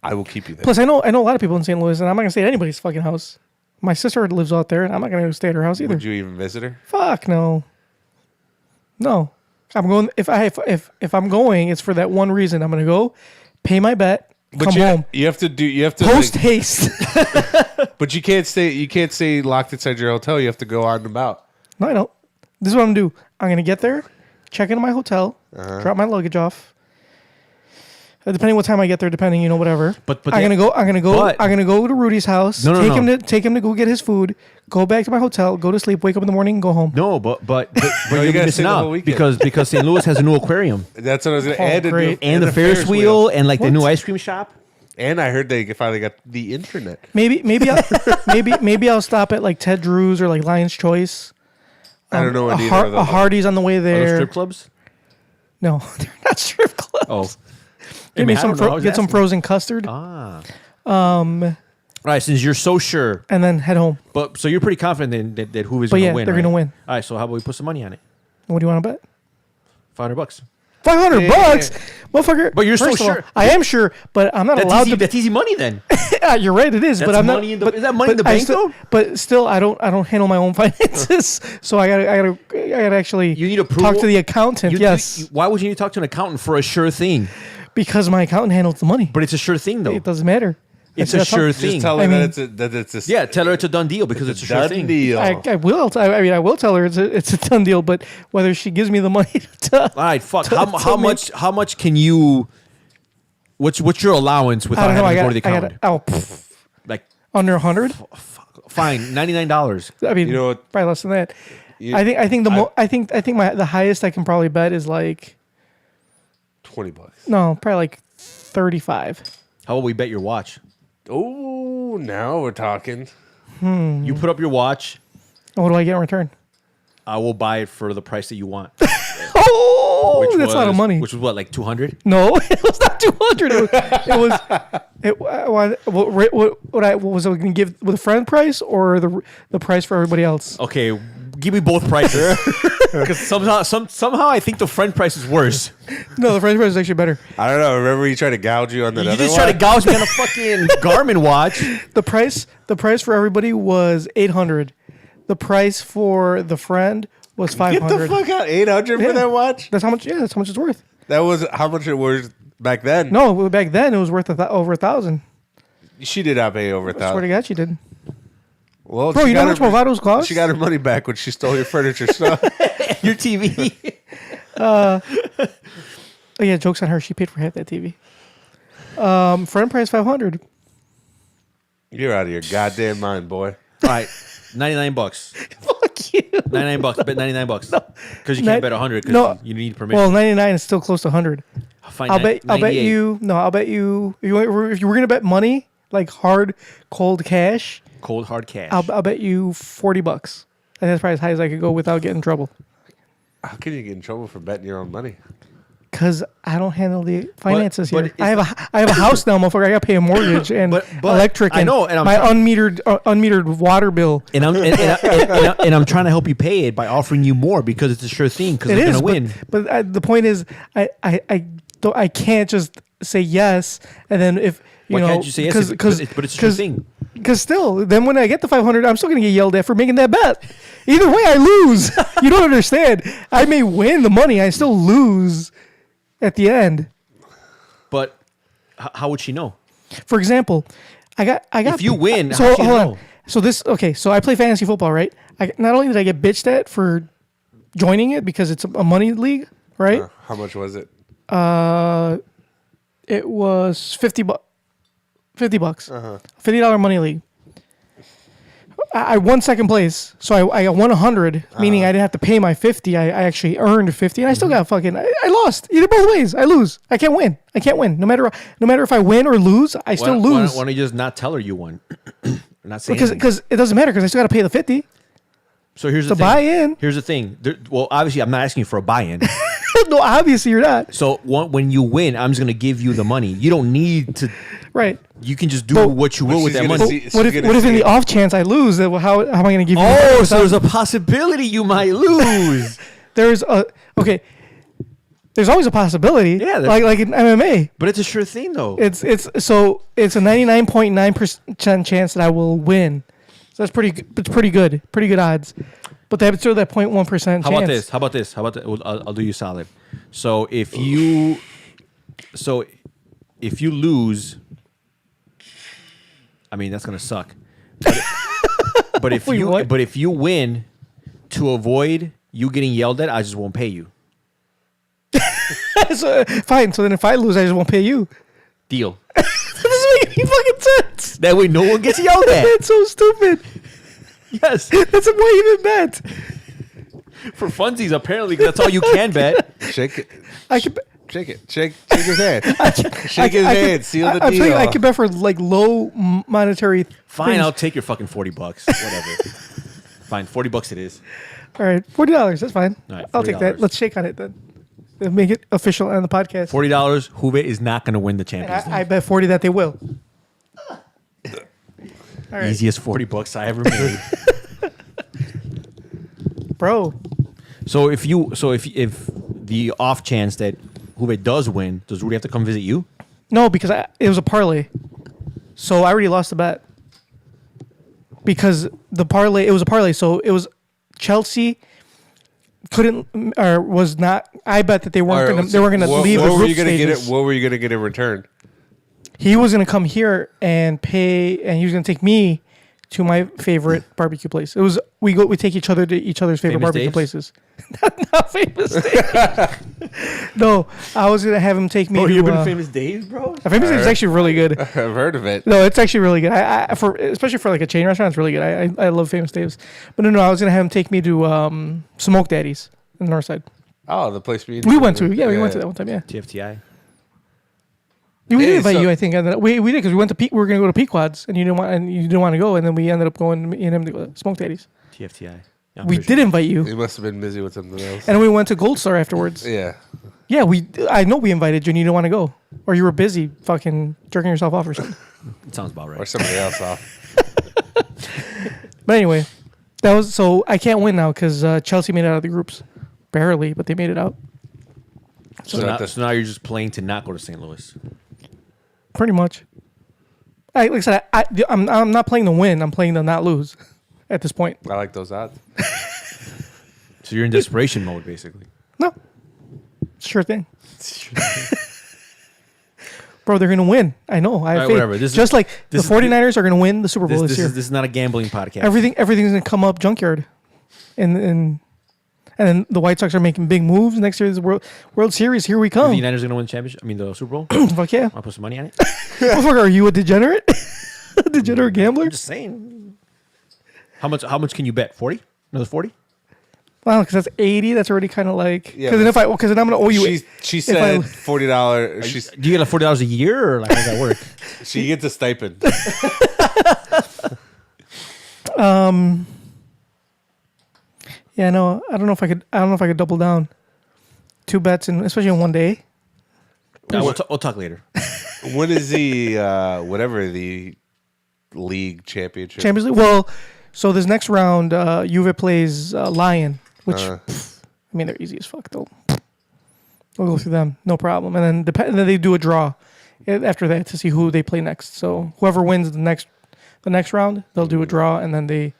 I will keep you there. Plus, I know a lot of people in St. Louis, and I'm not gonna stay at anybody's fucking house. My sister lives out there, and I'm not gonna stay at her house either. Would you even visit her? Fuck no. No, I'm going. If I'm going, it's for that one reason. I'm gonna go, pay my bet, come home, you have to post haste. but you can't stay locked inside your hotel. You have to go out and about. No, I don't. This is what I'm gonna do. I'm gonna get there, check into my hotel, drop my luggage off. Depending what time I get there, whatever. But I'm gonna go. I'm but- gonna go to Rudy's house. No. Take him to go get his food. Go back to my hotel. Go to sleep. Wake up in the morning. Go home. No, but you you're gotta stay missing the whole out weekend. because St. Louis has a new aquarium That's what I was going to Oh, add. great. and the Ferris wheel and like the new What? ice cream shop. And I heard they finally got the internet. Maybe I'll stop at like Ted Drew's or like Lion's Choice. I don't know what either of A those are. Hardee's on the way Are those there. strip clubs? No, they're not strip clubs. Oh, Get me some frozen custard Ah. All right, since you're so sure, and then head home. but so you're pretty confident that Hoover's But going to yeah, win. they're right? gonna win. All right, so how about we put some money on it? What do you want to bet? $500. $500, motherfucker. But you're so First of all, sure. I am sure, but I'm not That's allowed easy. to. That's easy money then. You're right, it is. That's but I'm money not. in the- is that money in the I bank, still, though? But still, I don't handle my own finances. So I gotta actually. You need talk approval? to the accountant. Yes, Why would you need to talk to an accountant for a sure thing? because my accountant handles the money. But it's a sure thing though. It doesn't matter. It's That's a how- sure Just thing. tell her I mean- that it's a Yeah, tell her it's a done deal because it's a sure done thing. deal. I will. I will tell her it's a done deal. But whether she gives me the money to All right, fuck. to How make- much can you? What's your allowance I without don't know. having I to go to the got. accountant? Like Under 100. fine, $99. I mean, You know what? probably less than that. You- I think the highest I can probably bet is like $20. no, probably like 35. How about we bet your watch? Oh, now we're talking. You put up your watch. And what do I get in return? I will buy it for the price that you want. Oh, Which that's a lot of was- money. Which was what, like 200? No, it was not 200. What was I going to give with a friend price or the price for everybody else? Okay, give me both prices. Because somehow I think the friend price is worse. No, the friend price is actually better. I don't know. Remember you tried to gouge you on that You other just one? try to gouge me on a fucking Garmin watch. The price for everybody was 800. The price for the friend was Get 500. the fuck out. 800 Yeah. for that watch? That's how much. Yeah, that's how much it's worth. That was how much it was back then. No, back then it was worth over 1,000. She did not pay over I swear to 1,000. God, she did. Well, Bro, she you know got how much Movados cost? She got her money back when she stole your furniture stuff. Your TV. Oh yeah, jokes on her. She paid for half that TV. Friend price 500. You're out of your goddamn mind, boy. All right, $99. Fuck you. $99. Bet $99. Because you can't bet 100 because No. you need permission. Well, 99 is still close to 100. Fine, I'll bet 98. you. No, I'll bet you. If you were gonna bet money, like hard, cold cash, Cold hard cash. I'll bet you $40. And that's probably as high as I could go without getting in trouble. How can you get in trouble for betting your own money? Because I don't handle the finances but here. I have a house now, motherfucker. I got to pay a mortgage and but electric. I And know, and I'm my try- unmetered water bill. And I'm trying to help you pay it by offering you more because it's a sure thing because It they're is, going to win. but the point is, I can't just say yes and then if you Why know can't you say yes? But it's a sure thing. Because still, then when I get the 500, I'm still gonna get yelled at for making that bet. Either way, I lose. You don't understand. I may win the money, I still lose at the end. But how would she know? For example, I got. If you win, so how's she hold on. know? So I play fantasy football, right? Not only did I get bitched at for joining it because it's a money league, right? How much was it? It was $50. $50. $50 money league. I won second place, so I won 100, meaning I didn't have to pay my 50. I actually earned 50, and I still got fucking. I lost either both ways. I lose. I can't win. No matter if I win or lose, I still lose. Why don't you just not tell her you won? Not saying Because it doesn't matter because I still got to pay the 50 so here's the to thing. buy in. Here's the thing. Well, obviously, I'm not asking you for a buy-in. No, obviously you're not. So when you win, I'm just gonna give you the money. You don't need to. Right. You can just do But- what you will with she's that gonna money. see- What if in the off chance I lose? Then how am I going to give you? Oh, so there's a possibility you might lose. There's always a possibility. Yeah, like in MMA. But it's a sure thing, though. It's a 99.9% chance that I will win. So that's pretty good. Pretty good odds. But that's still that 0.1% chance. How about this? I'll do you solid. So if you lose, I mean that's gonna suck. But if Wait, what? if you win, to avoid you getting yelled at, I just won't pay you. So, fine. So then if I lose, I just won't pay you. Deal. That doesn't make any fucking sense. That way, no one gets yelled at. That's so stupid. Yes. That's a way even bet. For funsies, apparently, 'cause that's all you can bet. Shake it. I could. Shake it. Shake his hand. Shake his I hand. could- Seal the I'm deal. telling you, I could bet for like low monetary. Fine, things. I'll take your fucking $40. Whatever. Fine, $40 it is. All right, $40. That's fine. All right, I'll take that. $40. Let's shake on it then. Make it official on the podcast. $40. Juve is not going to win the And Champions I League. bet 40 that they will. All right, Easiest $40 I ever made. bro. So if the off chance that Juve does win, does Rudy have to come visit you? No, because it was a parlay, so I already lost the bet. Because it was a parlay, so it was Chelsea couldn't or was not. I bet that they weren't going to leave the What were group you gonna get? stages. What were you gonna get in return? He was going to come here and pay, and he was going to take me to my favorite barbecue place. It was we take each other to each other's favorite Famous barbecue Dave's? places. Not famous Dave. No, I was going to have him take me. Bro, to, you've been Famous Dave's, bro? Famous Dave is actually really good. I've heard of it. No, it's actually really good. Especially for like a chain restaurant, it's really good. I love Famous Dave's. But no, I was going to have him take me to Smoke Daddy's in the north side. Oh, the place we We went to that one time. Yeah, TFTI. we Hey, did invite so- you. I think and we did because we went to we were going to go to Pequod's and you didn't want to go, and then we ended up going me and him to go to Smoke Daddy's. TFTI. I'm We pretty did sure. invite you, He must have been busy with something else. and we went to Gold Star afterwards. Yeah. Yeah, I know we invited you and you didn't want to go, or you were busy fucking jerking yourself off or something. It sounds about Or right. somebody else off. But anyway, that was so I can't win now because Chelsea made it out of the groups, barely, but they made it out. So now you're just playing to not go to St. Louis. Pretty much. Like I said, I'm not playing to win. I'm playing to not lose at this point. I like those odds. So you're in desperation mode, basically. No. Sure thing. Bro, they're going to win. I know. I have All right, faith. whatever. Just like the 49ers are going to win the Super Bowl this year. This is not a gambling podcast. Everything's going to come up junkyard. And then the White Sox are making big moves. Next year is the World Series. Here we The come. United are going to win the championship. I mean, the Super Bowl. Fuck yeah. I'll put some money on it. Motherfucker, are you a degenerate? A degenerate gambler? I'm just saying. How much can you bet? 40? Another 40? Wow, because that's 80. That's already kind of like. Yeah, Because then I'm going to owe you. She if I- said $40. She's Do you get like $40 a year, or like how does that work? she gets a stipend. Yeah, no, I don't know if I could double down. 2 bets especially in one day. No, we'll talk later. When is the whatever the league championship? Champions League. Well, so this next round, Juve plays Lion, which I mean they're easy as fuck though. We'll go through them, no problem. And then they do a draw after that to see who they play next. So whoever wins the next round, they'll do a draw, and then they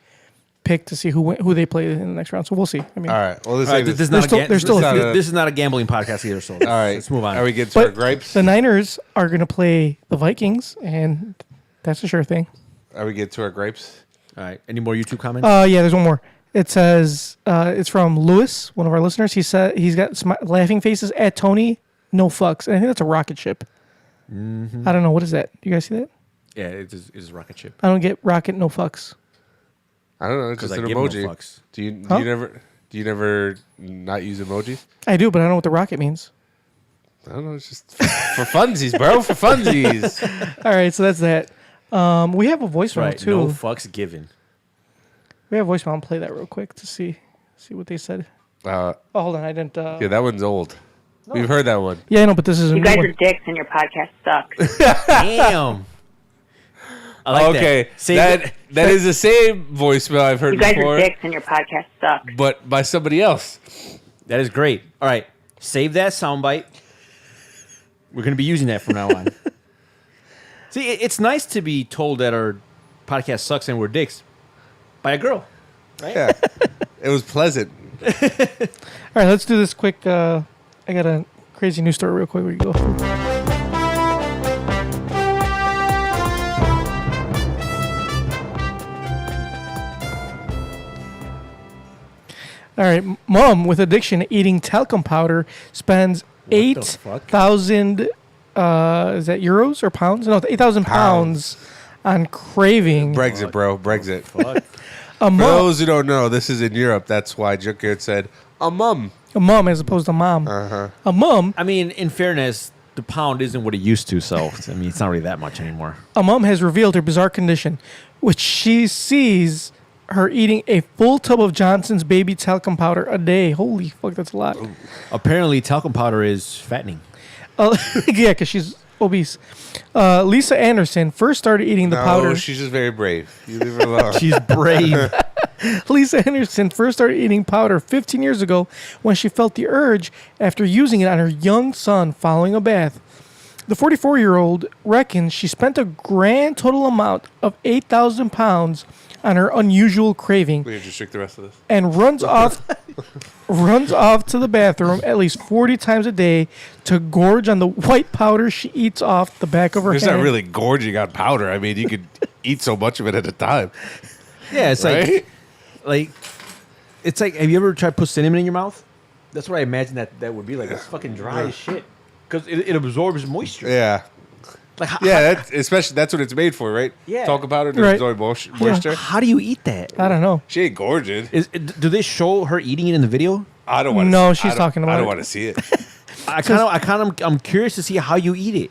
pick to see who they play in the next round. So we'll see. I mean, All right. Well, All right, this is There's still a few- this is not a gambling podcast either. So all right. let's move on. Are we getting to our but gripes? the Niners are going to play the Vikings, and that's a sure thing. Are we getting to our gripes? All right. Any more YouTube comments? Yeah, there's one more. It says it's from Lewis, one of our listeners. He said he's got laughing faces at Tony. No fucks. And I think that's a rocket ship. I don't know what is that. You guys see that? Yeah, it is a rocket ship. I don't get rocket. No fucks. I don't know. It's 'Cause just I an give no emoji. fucks. Do you never not use emojis? I do, but I don't know what the rocket means. I don't know. It's just for funsies, bro. For funsies. All right, so that's that. We have a voicemail Right. too. No fucks given. We have a voicemail. I'll play that real quick to see what they said. Oh, Hold on, I didn't. yeah, that one's old. We've heard that one. Yeah, I know, but this is a You new guys one. are dicks and your podcast sucks. Damn. I like Okay, that. Save that is the same voicemail I've heard You guys before, are dicks and your podcast sucks. but by somebody else. That is great. All right. Save that soundbite. We're going to be using that from now on. See, it's nice to be told that our podcast sucks and we're dicks by a girl. Yeah, it was pleasant. All right, let's do this quick. I got a crazy news story real quick. We can go through. All right, mom with addiction eating talcum powder spends the fuck? 8,000. Is that euros or pounds? No, 8,000 pounds on craving. Brexit, bro. Brexit. Fuck. A For mom, those who don't know, this is in Europe. That's why Junkyard said, a mum. a mom as opposed to mom. A mom I mean, in fairness, the pound isn't what it used to, so I mean, it's not really that much anymore. A mom has revealed her bizarre condition, which she sees her eating a full tub of Johnson's baby talcum powder a day. Holy fuck, that's a lot. Apparently, talcum powder is fattening. Yeah, because she's obese. Lisa Anderson first started eating the No, powder. she's just very brave. You leave her alone. She's brave. Lisa Anderson first started eating powder 15 years ago when she felt the urge after using it on her young son following a bath. The 44-year-old reckons she spent a grand total amount of 8,000 pounds on her unusual craving We can just drink the rest of this. and runs off to the bathroom at least 40 times a day to gorge on the white powder she eats off the back of her There's hand. not really gorging on powder. I mean, you could eat so much of it at a time, Yeah, it's right? it's like, have you ever tried to put cinnamon in your mouth? That's what I imagine that would be like. It's fucking dry as shit. Because it absorbs moisture. Yeah. Like, Yeah, especially that's what it's made for, right? Yeah. Talcum powder to Right. absorb moisture. How do you eat that? I don't know. She ain't gorging. Do they show her eating it in the video? I don't want to. No, she's talking about I don't it. want to see it. I'm curious to see how you eat it.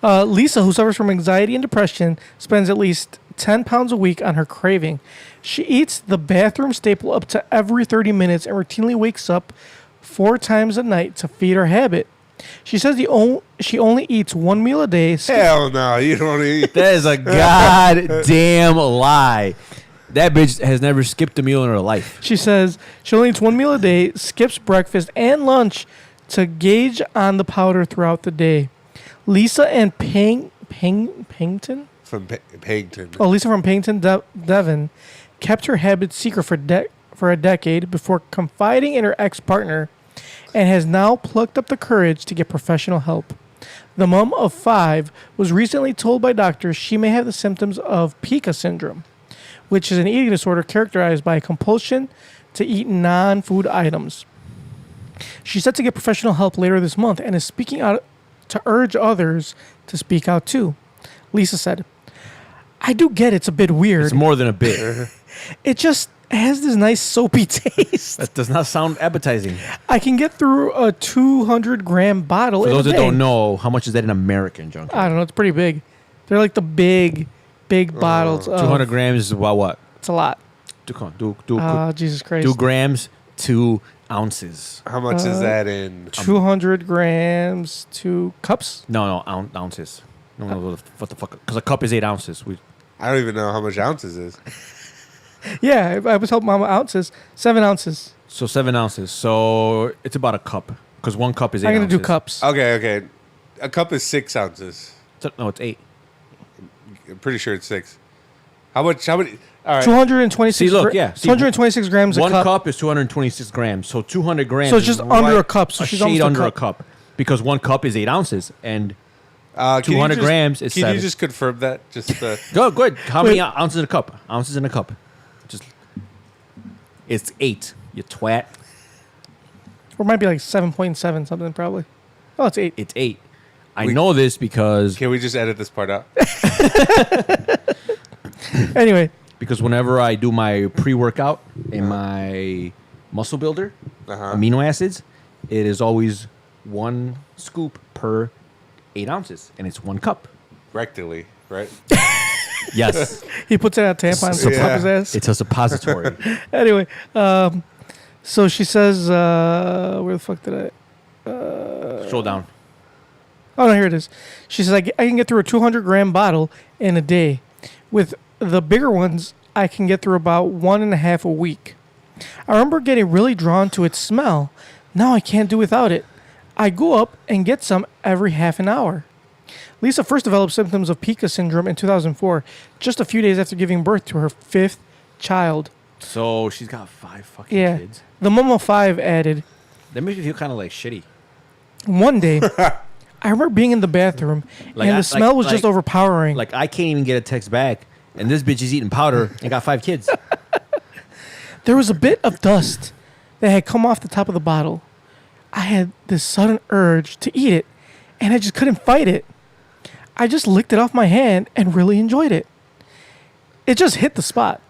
Lisa, who suffers from anxiety and depression, spends at least 10 pounds a week on her craving. She eats the bathroom staple up to every 30 minutes and routinely wakes up 4 times a night to feed her habit. She says she only eats 1 meal a day. Hell no, you don't eat. That is a goddamn lie. That bitch has never skipped a meal in her life. She says she only eats 1 meal a day, skips breakfast and lunch to gauge on the powder throughout the day. Lisa and Pangton? From Pagton. Oh, Lisa from Pangton, Devon, kept her habit secret for a decade before confiding in her ex-partner and has now plucked up the courage to get professional help. The mom of 5 was recently told by doctors she may have the symptoms of Pica syndrome, which is an eating disorder characterized by compulsion to eat non-food items. She's set to get professional help later this month and is speaking out to urge others to speak out too. Lisa said, "I do get it's a bit weird. It's more than a bit. It just has this nice soapy taste. That does not sound appetizing. I can get through a 200-gram bottle For in those a that day." don't know, how much is that in American junk? I don't know. It's pretty big. They're like the big bottles. 200 grams is about what? It's a lot. Jesus Christ. 2 grams, 2 ounces. How much is that in? 200 grams, 2 cups. No, ounces. No, what the fuck? Because a cup is 8 ounces. I don't even know how much ounces is. Yeah, I was helping Mama ounces. 7 ounces. So 7 ounces. So it's about a cup. Because 1 cup is 8 I'm ounces. going to do cups. Okay. A cup is 6 ounces. No, it's 8. I'm pretty sure it's 6. How many? All right. 226. See, look, yeah. See, 226 grams a 1 cup. cup is 226 grams. So 200 grams So it's just is under right a cup. So a she's shade almost a under cup. a cup. Because 1 cup is 8 ounces. And Can you 200 just- grams is Can 7. you just confirm that? Just Go ahead. How many Wait. ounces in a cup? Ounces in a cup. Just it's 8. You twat. Or it might be like 7.7 something probably. Oh, it's 8. It's 8. I know this because can we just edit this part out? Anyway, because whenever I do my pre-workout and my muscle builder, amino acids, it is always 1 scoop per 8 ounces, and it's 1 cup. Rectally, right? Yes. He puts it on a tampon So- and up his ass. It's a suppository. Anyway, so she says, where the fuck did I? Scroll down. Oh, no, here it is. She says, I can get through a 200-gram bottle in a day. With the bigger ones, I can get through about 1.5 a week. I remember getting really drawn to its smell. Now I can't do without it. I go up and get some every half an hour. Lisa first developed symptoms of Pica syndrome in 2004, just a few days after giving birth to her 5th child. So she's got 5 fucking Yeah. kids. The Momma 5 added, That makes me feel kind of like shitty. one day, I remember being in the bathroom, Like, and I- the smell was like- just overpowering. Like, I can't even get a text back, and this bitch is eating powder and got 5 kids. There was a bit of dust that had come off the top of the bottle. I had this sudden urge to eat it, and I just couldn't fight it. I just licked it off my hand and really enjoyed it. It just hit the spot.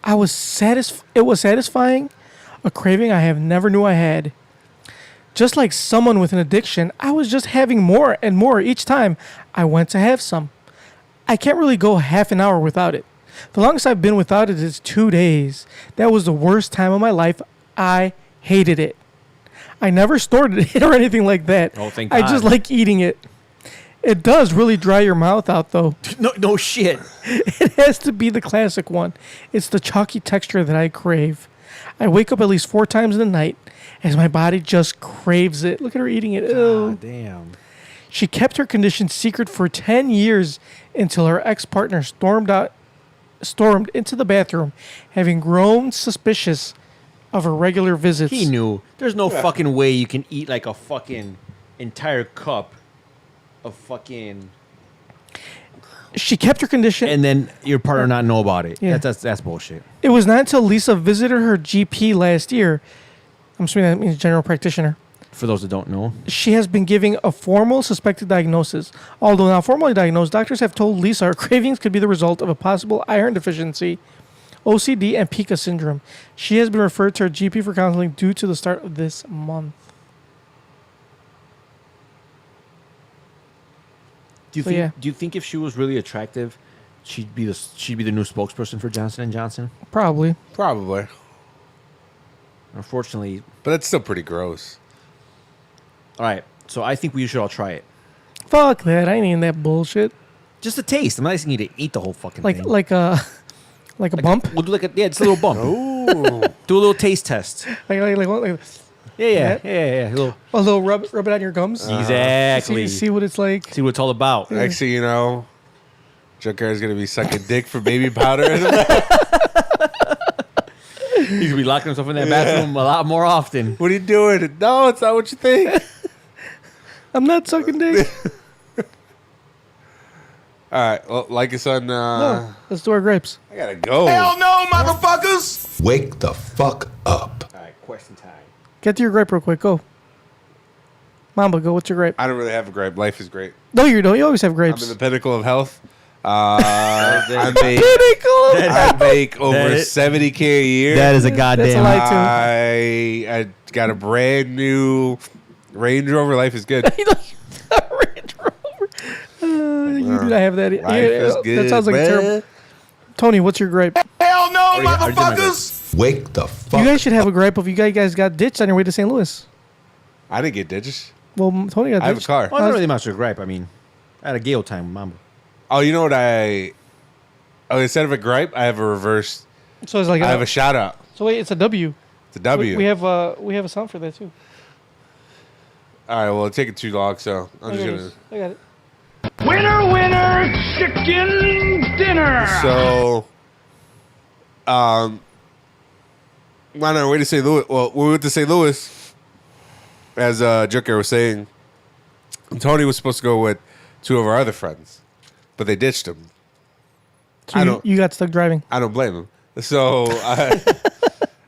It was satisfying, a craving I have never knew I had. Just like someone with an addiction, I was just having more and more each time I went to have some. I can't really go half an hour without it. The longest I've been without it is 2 days. That was the worst time of my life. I hated it. I never stored it or anything like that. Oh, thank I God. just like eating it. It does really dry your mouth out, though. No shit. It has to be the classic one. It's the chalky texture that I crave. I wake up at least 4 times in the night as my body just craves it. Look at her eating it. Ew. God damn. She kept her condition secret for 10 years until her ex-partner stormed into the bathroom, having grown suspicious of her regular visits. He knew. There's no fucking way you can eat like a fucking entire cup of fucking, She kept her condition. and then your partner not know about it. Yeah. That's bullshit. It was not until Lisa visited her GP last year. I'm assuming that means general practitioner. For those that don't know, She has been giving a formal suspected diagnosis. Although not formally diagnosed, doctors have told Lisa her cravings could be the result of a possible iron deficiency, OCD, and Pica syndrome. She has been referred to her GP for counseling due to the start of this month. do you So, think? yeah. Do you think if she was really attractive, she'd be the new spokesperson for Johnson & Johnson? Probably. Probably. Unfortunately, But it's still pretty gross. all right. So I think we should all try it. Fuck that. I ain't eating that bullshit. Just a taste. I'm not asking you to eat the whole fucking Like thing. like a like a bump. We'll do like just a little bump. Ooh. Do a little taste test. Like Yeah. That? A little, rub it on your gums. exactly. See what it's like. See what it's all about. Next thing you know, Joker is going to be sucking dick for baby powder. In the He's gonna be locking himself in that bathroom a lot more often. What are you doing? No, it's not what you think. I'm not sucking dick. All right. Well, like it's on. No, let's do our grapes. I got to go. Hell no, motherfuckers! Wake the fuck up. All right, question time. Get to your grape real quick. Go. Mamba, go. What's your grape? I don't really have a grape. Life is great. No, you don't. You always have I'm grapes. in the pinnacle of health. I Pinnacle. make over That is- 70K a year. That is a That's a goddamn. lie. too. I got a brand new Range Rover. Life is good. Range Rover. You do not have that. Life is good. That sounds like a bruh. terrible. Tony, what's your gripe? Hell no, already did my motherfuckers! Wake the fuck You guys should have a gripe if you guys got ditched on your way to St. Louis. I didn't get ditched. Well, Tony got ditched. I have a car. Well, it's not really much of a gripe. I mean, I had a Gale time with Mamba. Oh, you know what instead of a gripe, I have a reverse. So it's like I have a shout out. So wait, it's a W. It's a W. We have a sound for that too. All right, well, it's taking too long, so I'm I just got going it. I got it. Winner, winner, chicken dinner. to. So, on our way to St. Louis, well, we went to St. Louis, as Joker was saying. Tony was supposed to go with 2 of our other friends, but they ditched him. So I you, don't- you got stuck driving. I don't blame him. So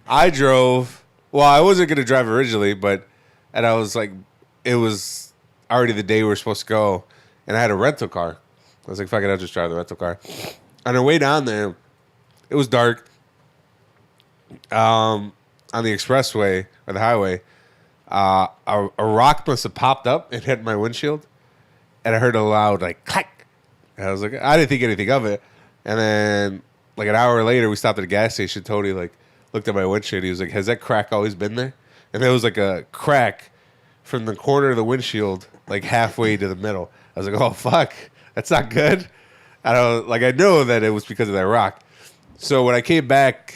I drove. Well, I wasn't going to drive originally, and I was like, it was already the day we were supposed to go, and I had a rental car. I was like, fuck it, I'll just drive the rental car. On our way down there, It was dark. On the expressway or the highway, a rock must have popped up and hit my windshield, and I heard a loud like clack. And I was like, I didn't think anything of it. And then like an hour later, we stopped at a gas station. Tony like looked at my windshield. He was like, "Has that crack always been there?" And there was like a crack from the corner of the windshield, like halfway to the middle. I was like, "Oh fuck, that's not good." I know that it was because of that rock. So when I came back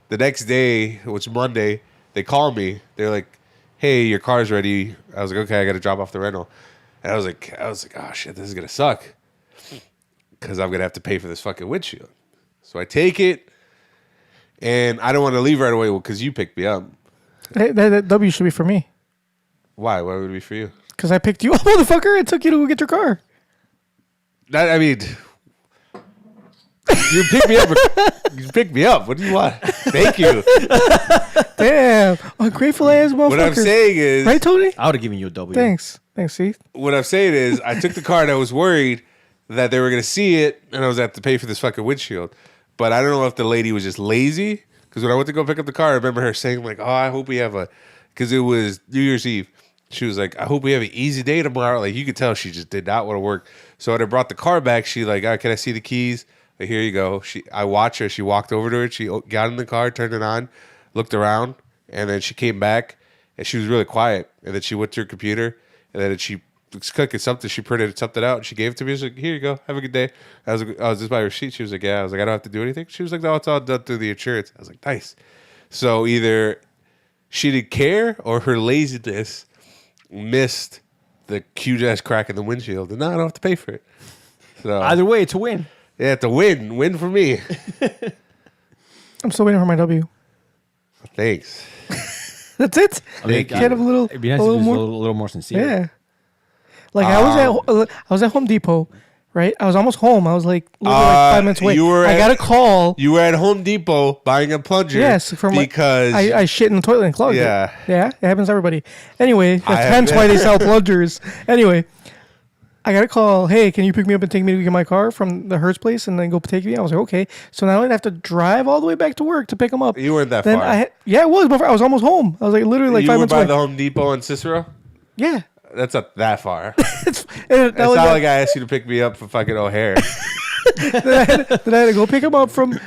the next day, which was Monday, they called me. They're like, "Hey, your car's ready." I was like, "Okay, I got to drop off the rental." And I was like, "Oh shit, this is gonna suck," because I'm gonna have to pay for this fucking windshield. So I take it, and I don't want to leave right away because you picked me up. That W should be for me. Why? Why would it be for you? Because I picked you up, motherfucker. I took you to go get your car. I mean, you picked me up. You picked me up. What do you want? Thank you. Damn. Ungrateful ass motherfucker. What I'm saying is, right, Tony? I would have given you a W. Thanks, see? what I'm saying is, I took the car and I was worried that they were going to see it and I was going to have to pay for this fucking windshield. But I don't know if the lady was just lazy. Because when I went to go pick up the car, I remember her saying, like, "Oh, I hope we have a," because it was New Year's Eve. She was like, "I hope we have an easy day tomorrow." Like, you could tell she just did not want to work. So when I brought the car back, she like, "All right, can I see the keys?" Like, "Here you go." I watched her. She walked over to it. She got in the car, turned it on, looked around, and then she came back, and she was really quiet. And then she went to her computer, and then she was cooking something. She printed something out, and she gave it to me. She was like, "Here you go. Have a good day." I was like, "Oh, is this my receipt?" She was like, "Yeah." I was like, "I don't have to do anything?" She was like, "No, it's all done through the insurance." I was like, "Nice." So either she didn't care or her laziness missed the huge ass crack in the windshield, and now I don't have to pay for it. So Either way, it's a win. yeah, it's a win for me. I'm still waiting for my W. Thanks. That's it. Thank you. Get a little, It'd be nice a if it little was more. a little more sincere. Yeah. Like I was at Home Depot, right? I was almost home. I was like literally like 5 minutes away. I got a call. You were at Home Depot buying a plunger. Yes, from because I shit in the toilet and clogged Yeah. it. Yeah, it happens to everybody. Anyway, I that's have hence why been. they sell plungers. Anyway, I got a call. Hey, can you pick me up and take me to get my car from the Hertz place and then go take me? I was like, okay. So now I'd have to drive all the way back to work to pick them up. You weren't that then far. Yeah, it was. But I was almost home. I was like literally like you 5 were minutes by away. the Home Depot in Cicero. Yeah. That's not that far. It's It's not like I asked you to pick me up for fucking O'Hare. then I had to go pick him up from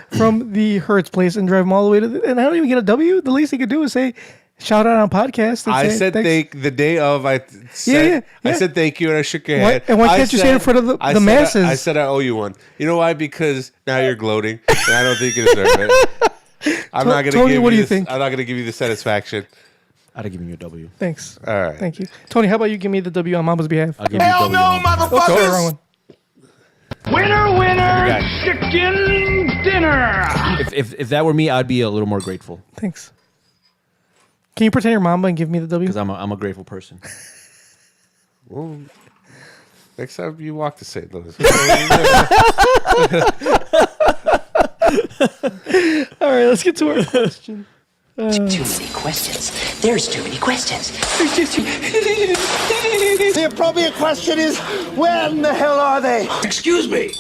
the Hertz place and drive him all the way to and I don't even get a W. The least he could do is say shout out on podcast. And I say, said thanks. the day of. I said yeah. I said thank you and I shook your Why- head. and why I can't you say it in front of the I said masses? I said I owe you one. You know why? Because now you're gloating and I don't think you deserve it. I'm not gonna Tony, give what do you this- think? I'm not gonna give you the satisfaction. I'd have given you a W. Thanks. All right. Thank you. Tony, how about you give me the W on Mama's behalf? I'll give you a W. on that. Sorry, wrong one. Winner, winner, guy. chicken dinner. If that were me, I'd be a little more grateful Thanks. Can you pretend you're Mamba and give me the W? because I'm a grateful person. Well, next time you walk to St. Louis. All right, let's get to our question. Too many questions. There's too many questions. The appropriate question is, when the hell are they? Excuse me.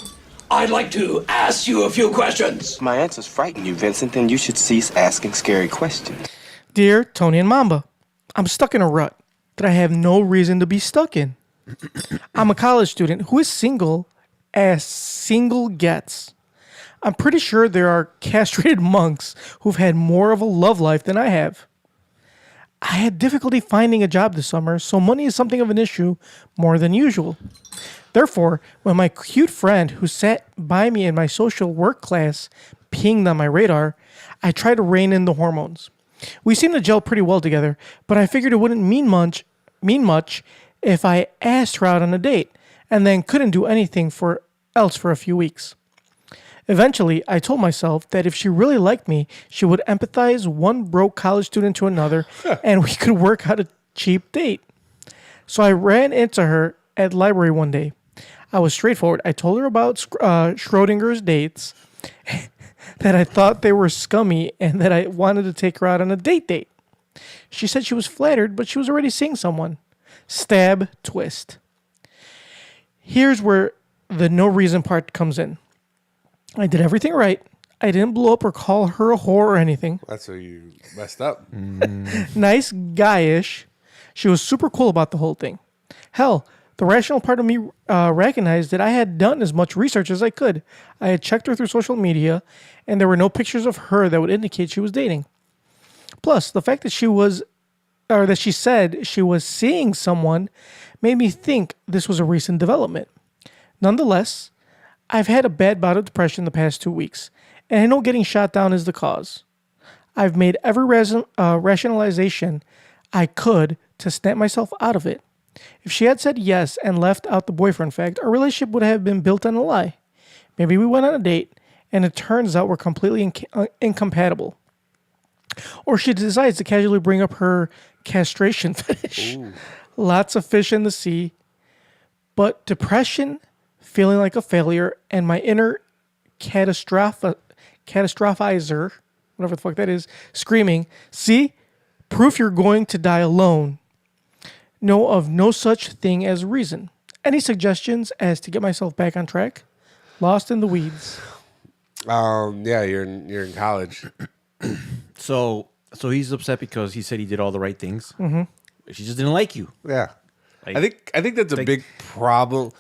I'd like to ask you a few questions. My answers frighten you, Vincent, then you should cease asking scary questions. Dear Tony and Momba, I'm stuck in a rut that I have no reason to be stuck in. I'm a college student who is single as single gets. I'm pretty sure there are castrated monks who've had more of a love life than I have. I had difficulty finding a job this summer, so money is something of an issue more than usual. Therefore, when my cute friend who sat by me in my social work class pinged on my radar, I tried to rein in the hormones. We seemed to gel pretty well together, but I figured it wouldn't mean much if I asked her out on a date and then couldn't do anything else for a few weeks. Eventually, I told myself that if she really liked me, she would empathize one broke college student to another, and we could work out a cheap date. So I ran into her at the library one day. I was straightforward. I told her about Schrodinger's dates, that I thought they were scummy, and that I wanted to take her out on a date. She said she was flattered, but she was already seeing someone. Stab, twist. Here's where the no reason part comes in. I did everything right. I didn't blow up or call her a whore or anything. That's where you messed up. Nice guy-ish. She was super cool about the whole thing. Hell, the rational part of me recognized that I had done as much research as I could. I had checked her through social media, and there were no pictures of her that would indicate she was dating. Plus, the fact that she said she was seeing someone made me think this was a recent development. Nonetheless, I've had a bad bout of depression the past 2 weeks, and I know getting shot down is the cause. I've made every rationalization I could to snap myself out of it. If she had said yes and left out the boyfriend fact, our relationship would have been built on a lie. Maybe we went on a date, and it turns out we're completely incompatible. Or she decides to casually bring up her castration fetish. Ooh. Lots of fish in the sea. But depression, feeling like a failure, and my inner catastrophizer, whatever the fuck that is, screaming, see? Proof you're going to die alone. Know of no such thing as reason. Any suggestions as to get myself back on track? Lost in the weeds. Yeah, you're in college. So he's upset because he said he did all the right things. Mm-hmm. She just didn't like you. Yeah. Like, I think that's a big problem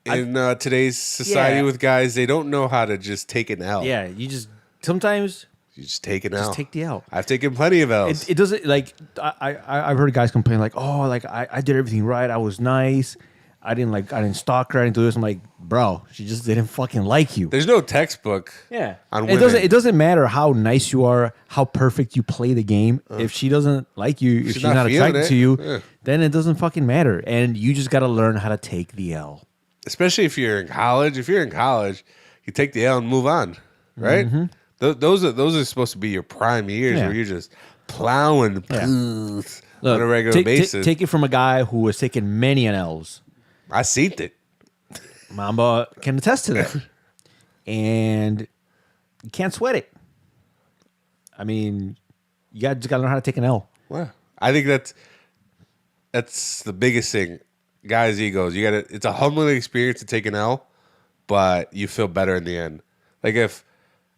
in today's society with guys. They don't know how to just take an L. Yeah, you just sometimes you just take an L. Just take the L. I've taken plenty of L's. It doesn't like I've heard guys complain like, oh, like I did everything right. I was nice. I didn't stalk her. I didn't do this. I'm like, bro, she just didn't fucking like you. There's no textbook. Yeah. On women. It doesn't matter how nice you are, how perfect you play the game. If she doesn't like you, if she's not attracted to you, then it doesn't fucking matter. And you just got to learn how to take the L. Especially if you're in college. If you're in college, you take the L and move on, right? Mm-hmm. Those are supposed to be your prime years where you're just plowing on a regular basis. Take it from a guy who has taken many an L's. I seen it. Momba can attest to that. And you can't sweat it. I mean, you just got to learn how to take an L. Well, I think that's the biggest thing. Guys' egos. It's a humbling experience to take an L, but you feel better in the end. Like if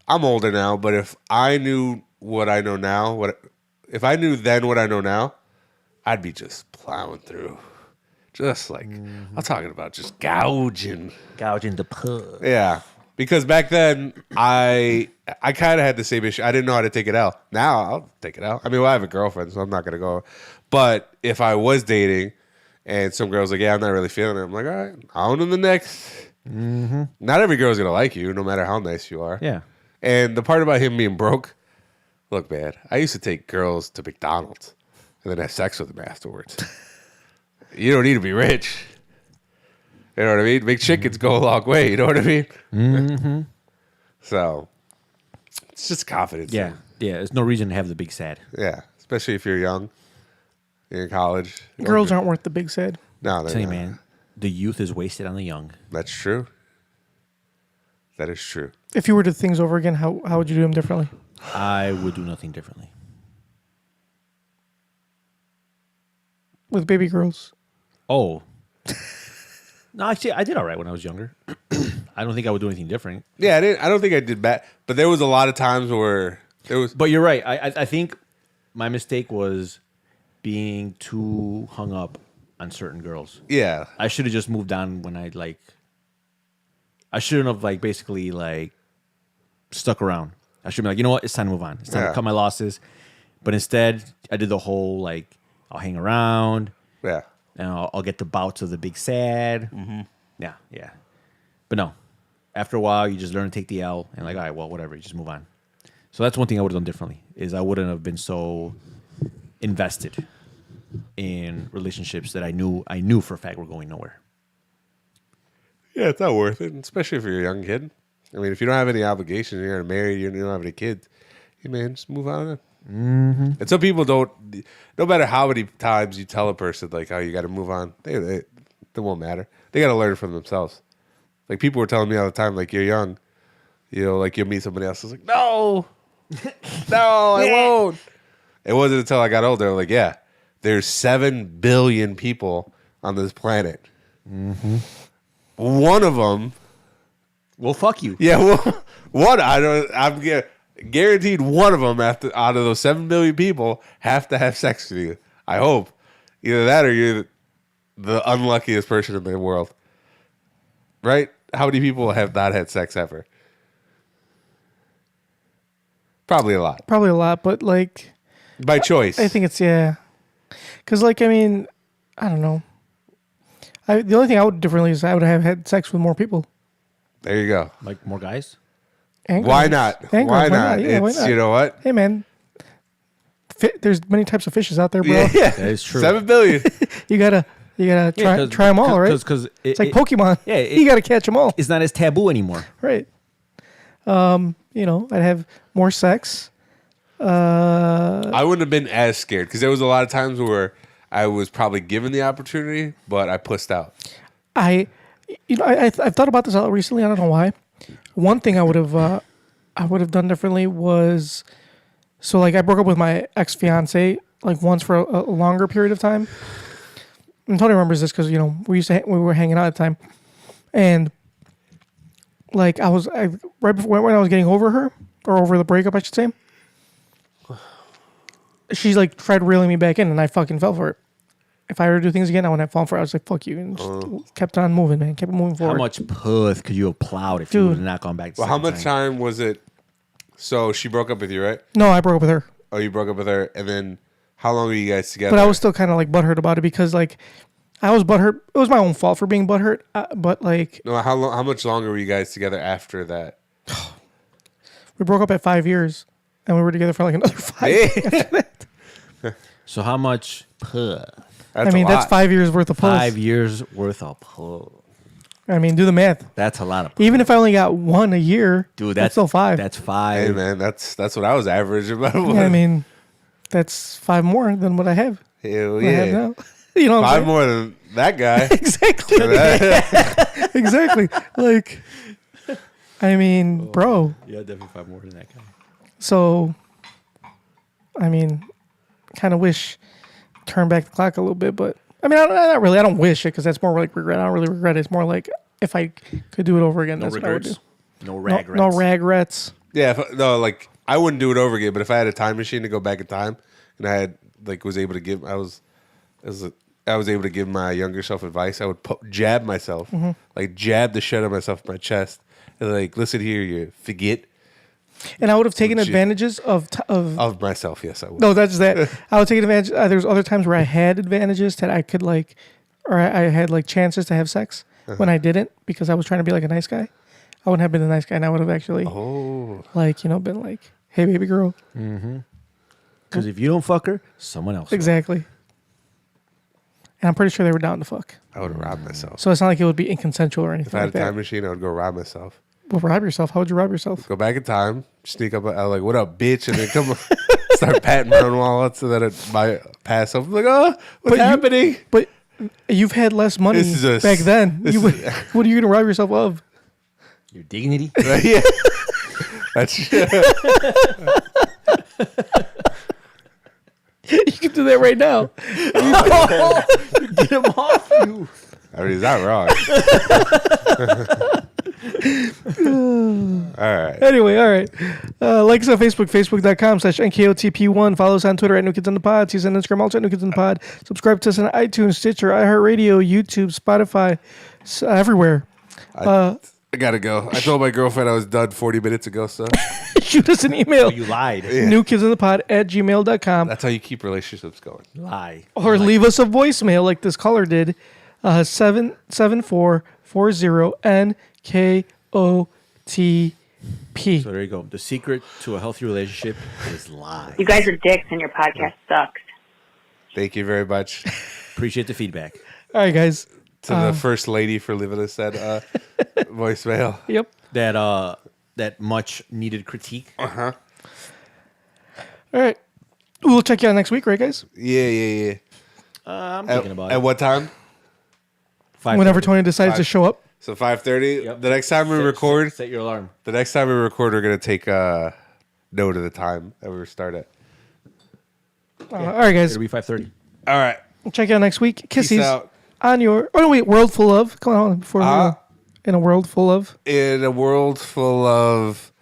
I'm older now, but if I knew what I know now, if I knew then what I know now, I'd be just plowing through. Just like, I'm talking about just gouging the pub. Yeah. Because back then, I kind of had the same issue. I didn't know how to take it out. Now, I'll take it out. I mean, I have a girlfriend, so I'm not going to go. But if I was dating and some girl's like, yeah, I'm not really feeling it, I'm like, all right, on to the next. Mm-hmm. Not every girl's going to like you, no matter how nice you are. Yeah. And the part about him being broke, look, man, I used to take girls to McDonald's and then have sex with them afterwards. You don't need to be rich. You know what I mean? Big chickens go a long way. You know what I mean? Mm-hmm. So it's just confidence. Yeah. Thing. Yeah. There's no reason to have the big sad. Yeah. Especially if you're young. You're in college. Girls aren't worth the big sad. No, they're Tell you, not. man, the youth is wasted on the young. That's true. That is true. If you were to do things over again, how would you do them differently? I would do nothing differently. With baby girls? Oh. No, actually, I did all right when I was younger. I don't think I would do anything different. Yeah, I don't think I did bad. But there was a lot of times where there was. But you're right. I think my mistake was being too hung up on certain girls. Yeah. I should have just moved on when I shouldn't have basically stuck around. I should be like, you know what? It's time to move on. It's time to cut my losses. But instead, I did the whole I'll hang around. Yeah. And I'll get the bouts of the big sad. Mm-hmm. Yeah, yeah. But no. After a while, you just learn to take the L and all right, well, whatever. You just move on. So that's one thing I would have done differently is I wouldn't have been so invested in relationships that I knew for a fact were going nowhere. Yeah, it's not worth it, especially if you're a young kid. I mean, if you don't have any obligations, you're not married, you don't have any kids, hey, man, just move on. Mm-hmm. And some people don't, no matter how many times you tell a person, how you got to move on, they won't matter. They got to learn from themselves. People were telling me all the time, you're young, you'll meet somebody else. I was like, no, I won't. It wasn't until I got older, yeah, there's 7 billion people on this planet. Mm-hmm. One of them Well, fuck you. Yeah, well, I'm guaranteed one of them out of those 7 billion people have to have sex with you. I hope. Either that or you're the unluckiest person in the world. Right? How many people have not had sex ever? Probably a lot. Probably a lot, but like By choice. I think it's because like I mean, I don't know. The only thing I would do differently is I would have had sex with more people. There you go. Like more guys? And Why girls. not? And Why girls. not? Yeah, why It's, not? you know what? Hey man, there's many types of fishes out there, bro. Yeah. That is true. 7 billion. You gotta try them all, right? Because It's like Pokemon. Yeah, you gotta catch them all, It's not as taboo anymore. right? You know, I'd have more sex. I wouldn't have been as scared because there was a lot of times where I was probably given the opportunity, but I pussed out. I've thought about this recently. I don't know why. One thing I would have done differently was, so like I broke up with my ex fiance like once for a longer period of time. And Tony remembers this because we were hanging out at the time, and like right before when I was getting over her or over the breakup, I should say. She's like tried reeling me back in, and I fucking fell for it. If I were to do things again, I wouldn't have fallen for it. I was like, "Fuck you," and just kept on moving, man. Kept moving forward. How much puss could you have plowed if you would have not gone back to Well, how much time was it? So she broke up with you, right? No, I broke up with her. Oh, you broke up with her, and then how long were you guys together? But I was still kind of like butthurt about it because like I was butthurt. It was my own fault for being butthurt. But like No, how much longer were you guys together after that? we broke up at 5 years, and we were together for like another 5. So how much puss? That's that's 5 years worth of puss. 5 years worth of puss. I mean, do the math. That's a lot of puss. Even if I only got one a year, Dude, that's still 5. That's 5. Hey man, that's what I was averaging. I mean, that's 5 more than what I have. Hell What I have yeah, now. You know, what I'm 5 more than that guy. saying? Exactly. Like, I mean, bro. Yeah, definitely 5 more than that guy. So, I mean, kind of wish turn back the clock a little bit, but I mean, not really. I don't wish it because that's more like regret. I don't really regret it. It's more like if I could do it over again, that's what I would do. No No regrets. regrets. Yeah, like I wouldn't do it over again. But if I had a time machine to go back in time, and I had was able to give, I was able to give my younger self advice, I would jab myself, like jab the shit out of myself in my chest, and like, listen here, you forget. And I would have taken Legit. advantages of Myself. Yes, I would. No, that's that. I would take advantage. There's other times where I had advantages that I could like, or I had like chances to have sex when I didn't because I was trying to be like a nice guy. I wouldn't have been a nice guy, and I would have actually, been like, "Hey, baby girl." Because if you don't fuck her, someone else will. Exactly. And I'm pretty sure they were down to fuck. I would rob myself. So it's not like it would be inconsensual or anything If I had like a time that. machine, I would go rob myself. Well, rob yourself. How would you rob yourself? Go back in time, sneak up. I was like, "What up, bitch?" And then come start patting my own wallet so that it might pass off. I'm like, "Oh, what's happening?" But you've had less money This is back then. What are you going to rob yourself of? Your dignity? Yeah. That's You can do that right now. Get him off you. I mean, he's not wrong. All right. Anyway, all right. Like us on Facebook, facebook.com/NKOTP1. Follow us on Twitter at New Kids on the Pod. See us on Instagram, also at New Kids on the Pod. Subscribe to us on iTunes, Stitcher, iHeartRadio, YouTube, Spotify, everywhere. I gotta go. I told my girlfriend I was done 40 minutes ago, so Shoot us an email. You lied. newkidsonthepod@gmail.com. that's how you keep relationships going. Lie. Or leave us a voicemail like this caller did. 77440-NKOTP. So there you go. The secret to a healthy relationship is lie. You guys are dicks and your podcast sucks. Thank you very much Appreciate the feedback. All right, guys. to the first lady for leaving us that voicemail. Yep. That much needed critique. All right. We'll check you out next week, right, guys? Yeah. I'm thinking about At it. what time? 5:30. Whenever Tony decides to show up. So 5:30. Yep. The next time we record, Set your alarm. we're gonna take note of the time that we start at. All right, guys. It'll be 5:30. All right. We'll check you out next week. Peace Kisses out. on your... Oh, no, wait. World Full of... Come on. Before we go. In a world full of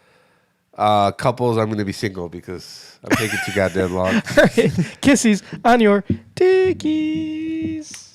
couples, I'm going to be single because I'm taking too goddamn long. kissies on your dickies.